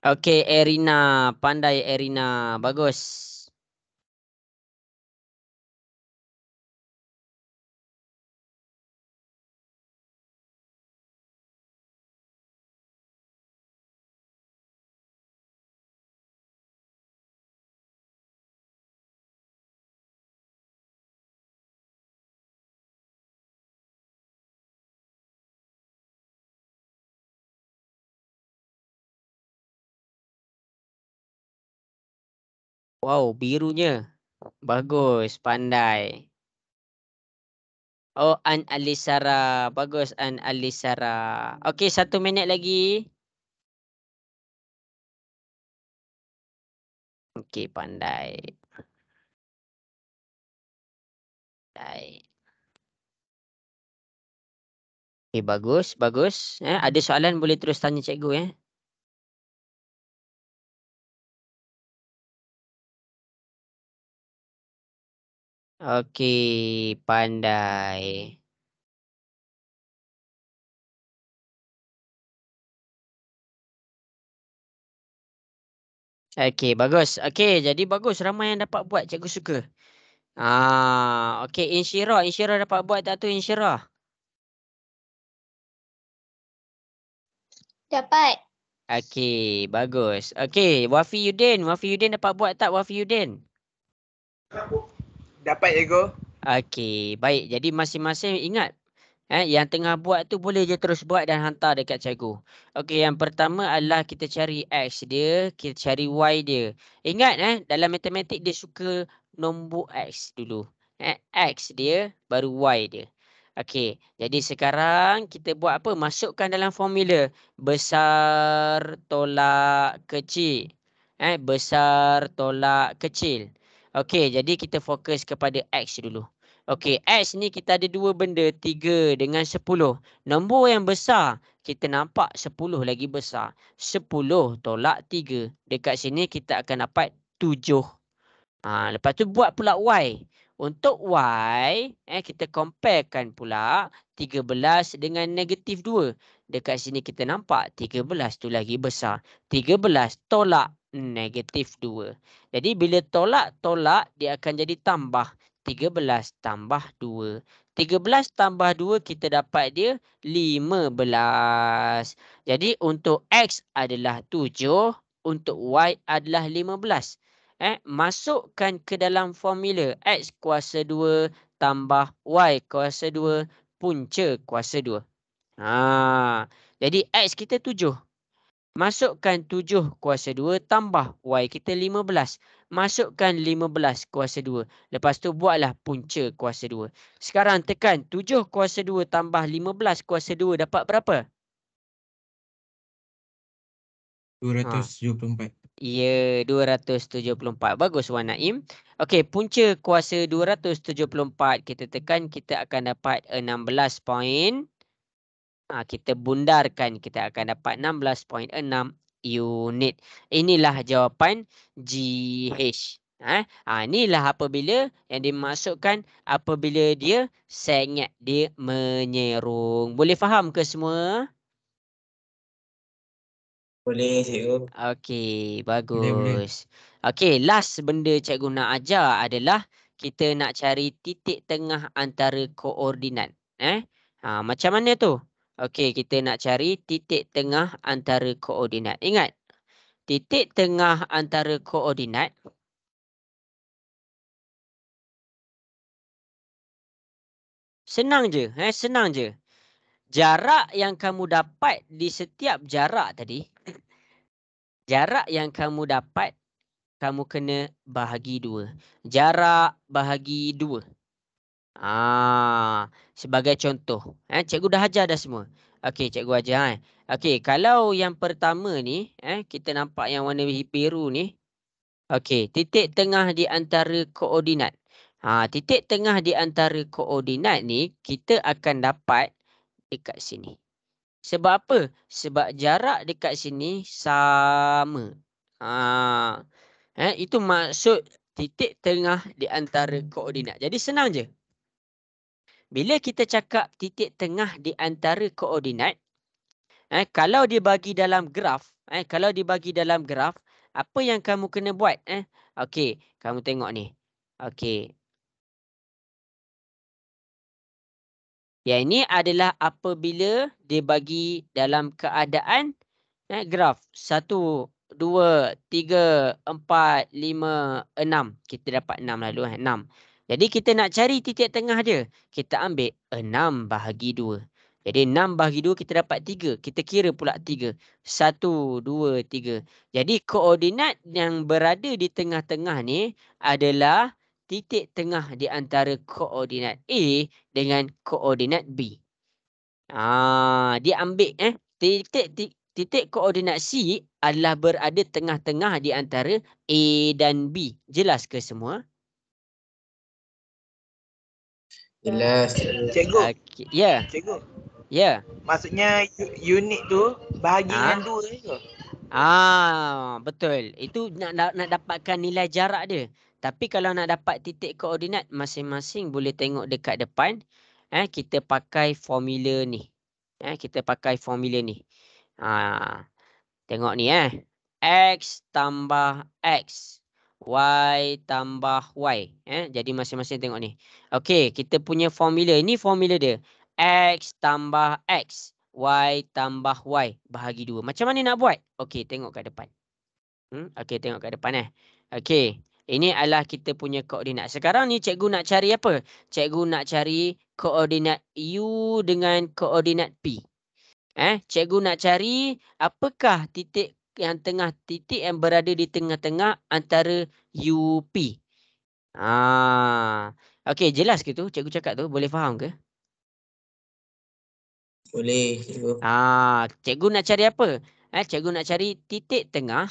Okey, Erina. Pandai Erina. Bagus. Wow, birunya. Bagus, pandai. Oh, An Alisara. Bagus, An Alisara. Okey, 1 minit lagi. Okey, pandai. Pandai. Okey, bagus, bagus. Ada soalan boleh terus tanya cikgu . Okey, pandai. Okey, bagus. Okey, jadi bagus. Ramai yang dapat buat. Cikgu suka. Okey, Insyirah. Insyirah dapat buat tak tu, Insyirah? Dapat. Okey, bagus. Okey, Wafi Yudin. Wafi Yudin dapat buat tak, Wafi Yudin? Dapat, cikgu. Okey, baik. Jadi masing-masing ingat. Yang tengah buat tu boleh je terus buat dan hantar dekat cikgu. Okey, yang pertama adalah kita cari X dia, kita cari Y dia. Ingat dalam matematik dia suka nombor X dulu. X dia baru Y dia. Okey, jadi sekarang kita buat apa? Masukkan dalam formula. Besar tolak kecil. Besar tolak kecil. Okey, jadi kita fokus kepada X dulu. Okey, X ni kita ada dua benda, 3 dengan 10. Nombor yang besar, kita nampak 10 lagi besar. 10 tolak 3. Dekat sini kita akan dapat 7. Lepas tu buat pula Y. Untuk Y, kita comparekan pula 13 dengan negatif 2. Dekat sini kita nampak 13 tu lagi besar. 13 tolak negatif 2. Jadi bila tolak, dia akan jadi tambah. 13 tambah 2. 13 tambah 2 kita dapat dia 15. Jadi untuk X adalah 7, untuk Y adalah 15. Masukkan ke dalam formula X kuasa 2 tambah Y kuasa 2 punca kuasa 2. Jadi X kita 7. Masukkan 7 kuasa 2 tambah Y kita 15. Masukkan 15 kuasa 2. Lepas tu buatlah punca kuasa 2. Sekarang tekan 7 kuasa 2 tambah 15 kuasa 2 dapat berapa? 274. Ya, 274. Bagus Wan Naim. Okey, punca kuasa 274 kita tekan, kita akan dapat 16 poin. Kita bundarkan, kita akan dapat 16.6 unit. Inilah jawapan GH. Inilah apabila yang dimasukkan apabila dia sengit, dia menyerung. Boleh faham ke semua? Boleh cikgu. Okey, Boleh. bagus. Okey, last benda cikgu nak ajar adalah kita nak cari titik tengah antara koordinat. Macam mana tu? Okey, kita nak cari titik tengah antara koordinat. Ingat, titik tengah antara koordinat senang je, senang je. Jarak yang kamu dapat di setiap jarak tadi, jarak yang kamu dapat, kamu kena bahagi 2. Jarak bahagi 2. Sebagai contoh. Cikgu dah ajar dah semua. Okey, cikgu ajar. Okey, kalau yang pertama ni, kita nampak yang warna biru ni. Okey, titik tengah di antara koordinat. Titik tengah di antara koordinat ni, kita akan dapat dekat sini. Sebab apa? Sebab jarak dekat sini sama. Itu maksud titik tengah di antara koordinat. Jadi senang je. Bila kita cakap titik tengah di antara koordinat, kalau dibagi dalam graf, apa yang kamu kena buat? Okey, kamu tengok ni. Okey. Yang ini adalah apabila dibagi dalam keadaan graf 1, 2, 3, 4, 5, 6. Kita dapat 6 lalu. 6. Jadi kita nak cari titik tengah dia. Kita ambil 6 bahagi 2. Jadi 6 bahagi 2 kita dapat 3. Kita kira pula 3. 1, 2, 3. Jadi koordinat yang berada di tengah-tengah ni adalah titik tengah di antara koordinat A dengan koordinat B. Dia ambil titik koordinat C adalah berada tengah-tengah di antara A dan B. Jelas ke semua? Jelas. Cikgu, Okey. Ya. cikgu. Ya. Maksudnya unit tu bahagi dengan 2 ke? Betul. Itu nak dapatkan nilai jarak dia. Tapi kalau nak dapat titik koordinat, masing-masing boleh tengok dekat depan. Kita pakai formula ni. Kita pakai formula ni. Tengok ni X tambah X. Y tambah Y. Jadi masing-masing tengok ni. Okey, kita punya formula. Ini formula dia. X tambah X. Y tambah Y. Bahagi 2. Macam mana nak buat? Okey, tengok kat depan. Okey, tengok kat depan Okey. Ini adalah kita punya koordinat. Sekarang ni cikgu nak cari apa? Cikgu nak cari koordinat U dengan koordinat P. Cikgu nak cari apakah titik yang berada di tengah-tengah antara UP. Okey, jelas ke tu? Cikgu cakap tu boleh faham ke? Boleh cikgu. Cikgu nak cari apa? Cikgu nak cari titik tengah,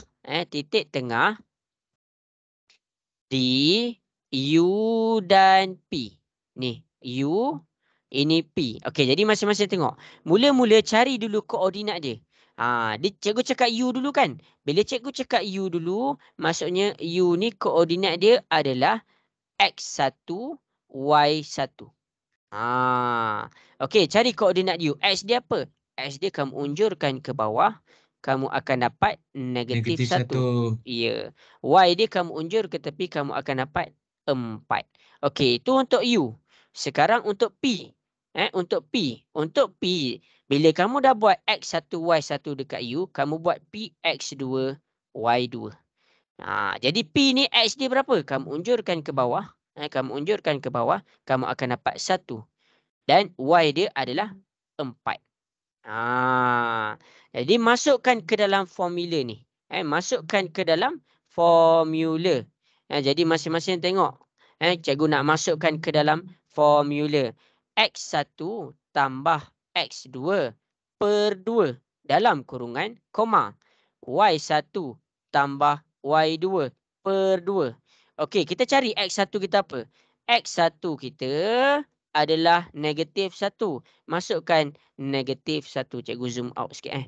di U dan P. Ni, U, ini P. Okey, jadi masing-masing tengok. Mula-mula cari dulu koordinat dia. Cikgu cakap U dulu kan. Bila cikgu cakap U dulu, maksudnya U ni koordinat dia adalah X1, Y1. Okey, cari koordinat U. X dia apa? X dia kamu unjurkan ke bawah, kamu akan dapat negatif Negatif 1. 1. Ya. Y dia kamu unjur ke tepi, kamu akan dapat 4. Okey, itu untuk U. Sekarang untuk P. Untuk P. Untuk P, bila kamu dah buat X1, Y1 dekat U, kamu buat P X2, Y2. Jadi P ni X dia berapa? Kamu unjurkan ke bawah. Kamu unjurkan ke bawah, kamu akan dapat 1. Dan Y dia adalah 4. Jadi masukkan ke dalam formula ni. Masukkan ke dalam formula. Jadi masing-masing tengok. Cikgu nak masukkan ke dalam formula. X1 tambah X2 per 2 dalam kurungan koma. Y1 tambah Y2 per 2. Okey, kita cari X1 kita apa? X1 kita adalah negatif 1. Masukkan negatif 1. Cikgu zoom out sikit.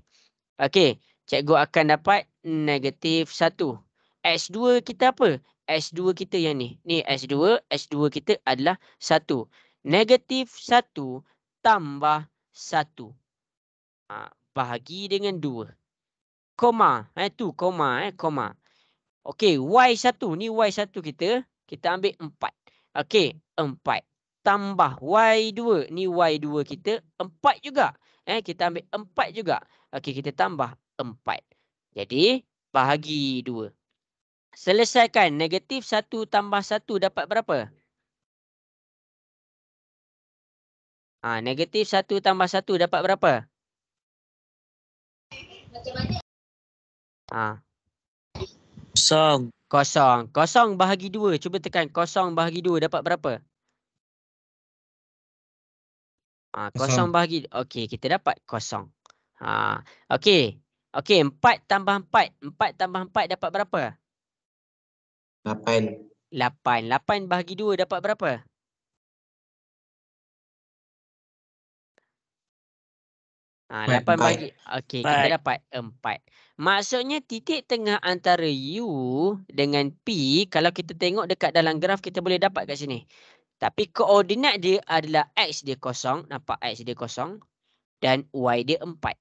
Okey, cikgu akan dapat negatif 1. X2 kita apa? X2 kita yang ni. Ni X2. X2 kita adalah 1. Negatif 1 tambah 1. Bahagi dengan 2. Koma. Tu koma. Koma. Okey, Y1. Ni Y1 kita. Kita ambil 4. Okey, 4. Tambah Y2. Ni Y2 kita. 4 juga. Kita ambil 4 juga. Okey, kita tambah 4. Jadi, bahagi 2. Selesaikan. Negatif 1 tambah 1 dapat berapa? Negatif 1 tambah 1 dapat berapa? Kosong. Kosong. Kosong bahagi 2. Cuba tekan kosong bahagi 2 dapat berapa? Kosong bahagi. Okey, kita dapat kosong. Okey. Okey, 4 tambah 4. 4 tambah 4 dapat berapa? 8. 8. 8 bahagi 2 dapat berapa? Empat. 8 bahagi. Okey, kita 4. dapat 4. Maksudnya titik tengah antara U dengan P, kalau kita tengok dekat dalam graf, kita boleh dapat kat sini. Tapi koordinat dia adalah X dia kosong. Nampak X dia kosong. Dan Y dia 4.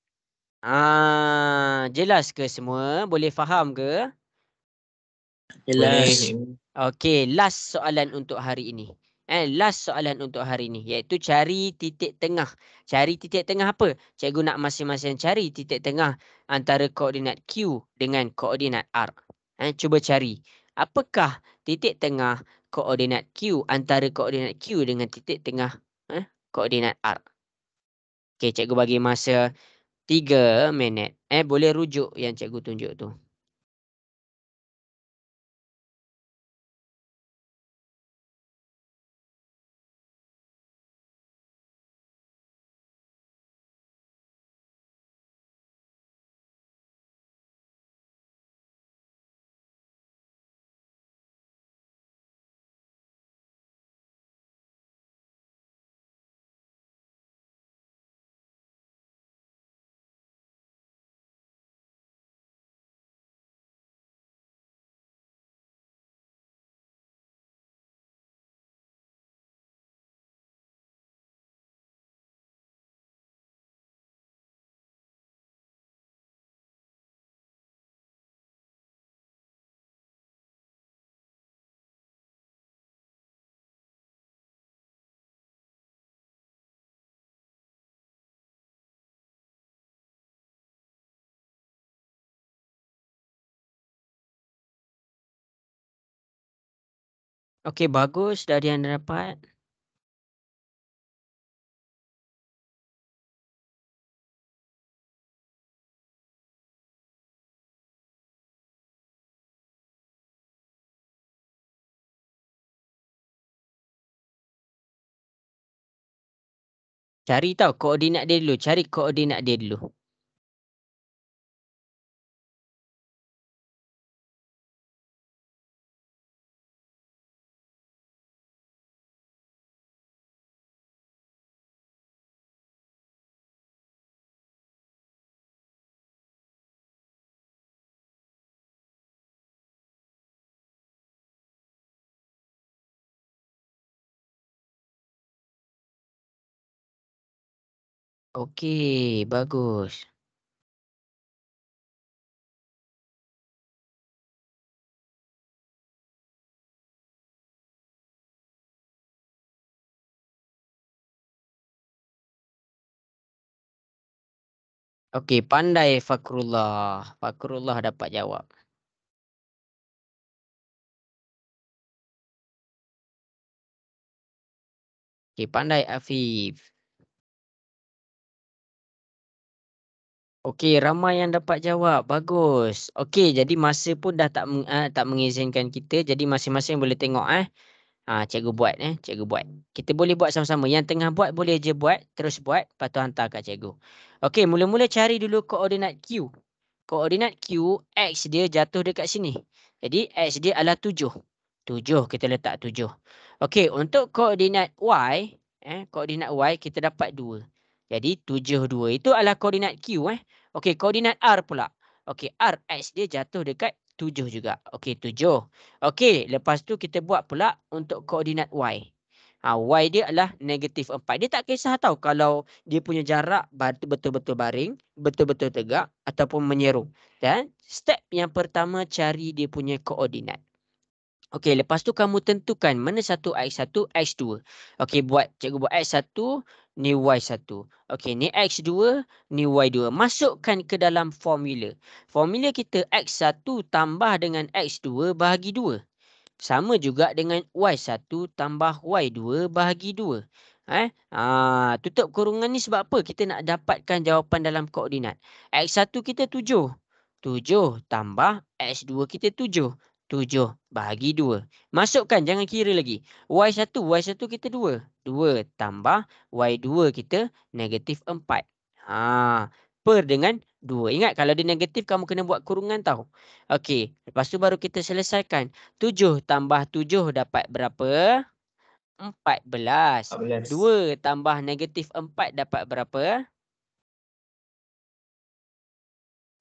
Jelas ke semua? Boleh faham ke? Boleh. Jelas. Okey, last soalan untuk hari ini. Last soalan untuk hari ini, iaitu cari titik tengah. Cari titik tengah apa? Cikgu nak masing-masing cari titik tengah antara koordinat Q dengan koordinat R. Cuba cari. Apakah titik tengah koordinat Q antara koordinat Q dengan titik tengah koordinat R? Okey, cikgu bagi masa 3 minit. Boleh rujuk yang cikgu tunjuk tu. Okey, bagus. Dari anda dapat. Cari tahu koordinat dia dulu. Cari koordinat dia dulu. Okey, bagus. Okey, pandai Fakrullah. Fakrullah dapat jawab. Okey, pandai Afif. Okey, ramai yang dapat jawab. Bagus. Okey, jadi masa pun dah tak mengizinkan kita. Jadi masing-masing boleh tengok cikgu buat cikgu buat. Kita boleh buat sama-sama. Yang tengah buat boleh je buat, terus buat, lepas tu hantar kat cikgu. Okey, mula-mula cari dulu koordinat Q. Koordinat Q, X dia jatuh dekat sini. Jadi X dia adalah 7. 7, kita letak 7. Okey, untuk koordinat Y, koordinat Y kita dapat 2. Jadi 7, 2. Itu adalah koordinat Q. Okey, koordinat R pula. Okey, R, X dia jatuh dekat 7 juga. Okey, 7. Okey, lepas tu kita buat pula untuk koordinat Y. Y dia adalah negatif 4. Dia tak kisah tahu kalau dia punya jarak betul-betul baring, betul-betul tegak ataupun menyerong. Dan step yang pertama cari dia punya koordinat. Okey, lepas tu kamu tentukan mana satu X1, X2. Okey, cikgu buat X1, ni Y1. Okey, ni X2, ni Y2. Masukkan ke dalam formula. Formula kita X1 tambah dengan X2 bahagi 2. Sama juga dengan Y1 tambah Y2 bahagi 2. Tutup kurungan ni sebab apa? Kita nak dapatkan jawapan dalam koordinat. X1 kita 7. 7 tambah X2 kita 7. 7 bahagi 2. Masukkan, jangan kira lagi. Y1 kita 2. 2 tambah Y2 kita negatif 4. Per dengan 2. Ingat kalau dia negatif kamu kena buat kurungan tau. Okey, lepas tu baru kita selesaikan. 7 tambah 7 dapat berapa? 14. 14. 2 tambah negatif 4 dapat berapa?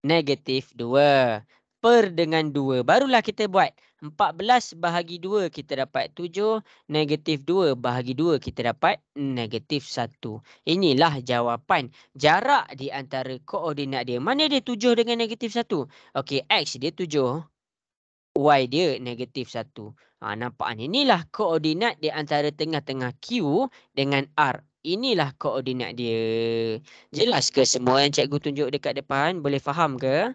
Negatif 2. Per dengan 2. Barulah kita buat. 14 bahagi 2 kita dapat 7. Negatif 2 bahagi 2 kita dapat negatif 1. Inilah jawapan. Jarak di antara koordinat dia. Mana dia 7 dengan negatif 1? Okey, X dia 7. Y dia negatif 1. Nampak ni? Inilah koordinat di antara tengah-tengah Q dengan R. Inilah koordinat dia. Jelas ke semua yang cikgu tunjuk dekat depan? Boleh faham ke?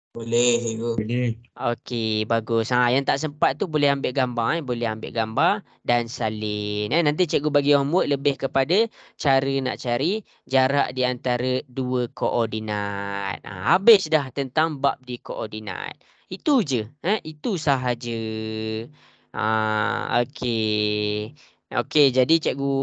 Boleh, cikgu. Boleh. Okey, bagus. Yang tak sempat tu boleh ambil gambar. Boleh ambil gambar dan salin. Nanti cikgu bagi homework lebih kepada cara nak cari jarak di antara dua koordinat. Habis dah tentang bab di koordinat. Itu je. Itu sahaja. Okey. Okey, jadi cikgu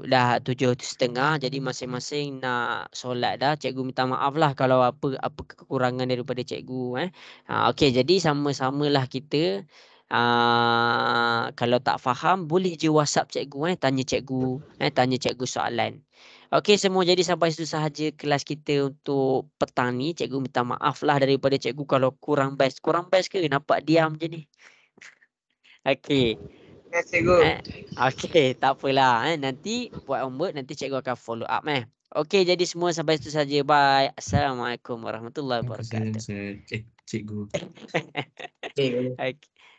dah 7:30. Jadi masing-masing nak solat dah. Cikgu minta maaf lah kalau apa kekurangan daripada cikgu. Okey, jadi sama-samalah kita. Kalau tak faham boleh je WhatsApp cikgu. Tanya cikgu soalan. Okey, semua, jadi sampai situ sahaja kelas kita untuk petang ni. Cikgu minta maaf lah daripada cikgu kalau kurang best. Kurang best ke? Nampak diam je ni. Okey. Ya, cikgu. Okey, tak apalah. Nanti buat homework, nanti cikgu akan follow up. Okey, jadi semua sampai situ saja. Bye. Assalamualaikum warahmatullahi wabarakatuh. Cikgu. Cikgu.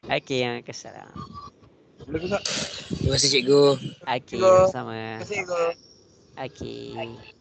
Okey, yang kesalahan. Terima kasih, cikgu. Okey, Cikgu. sama-sama. Terima kasih, cikgu. Okey.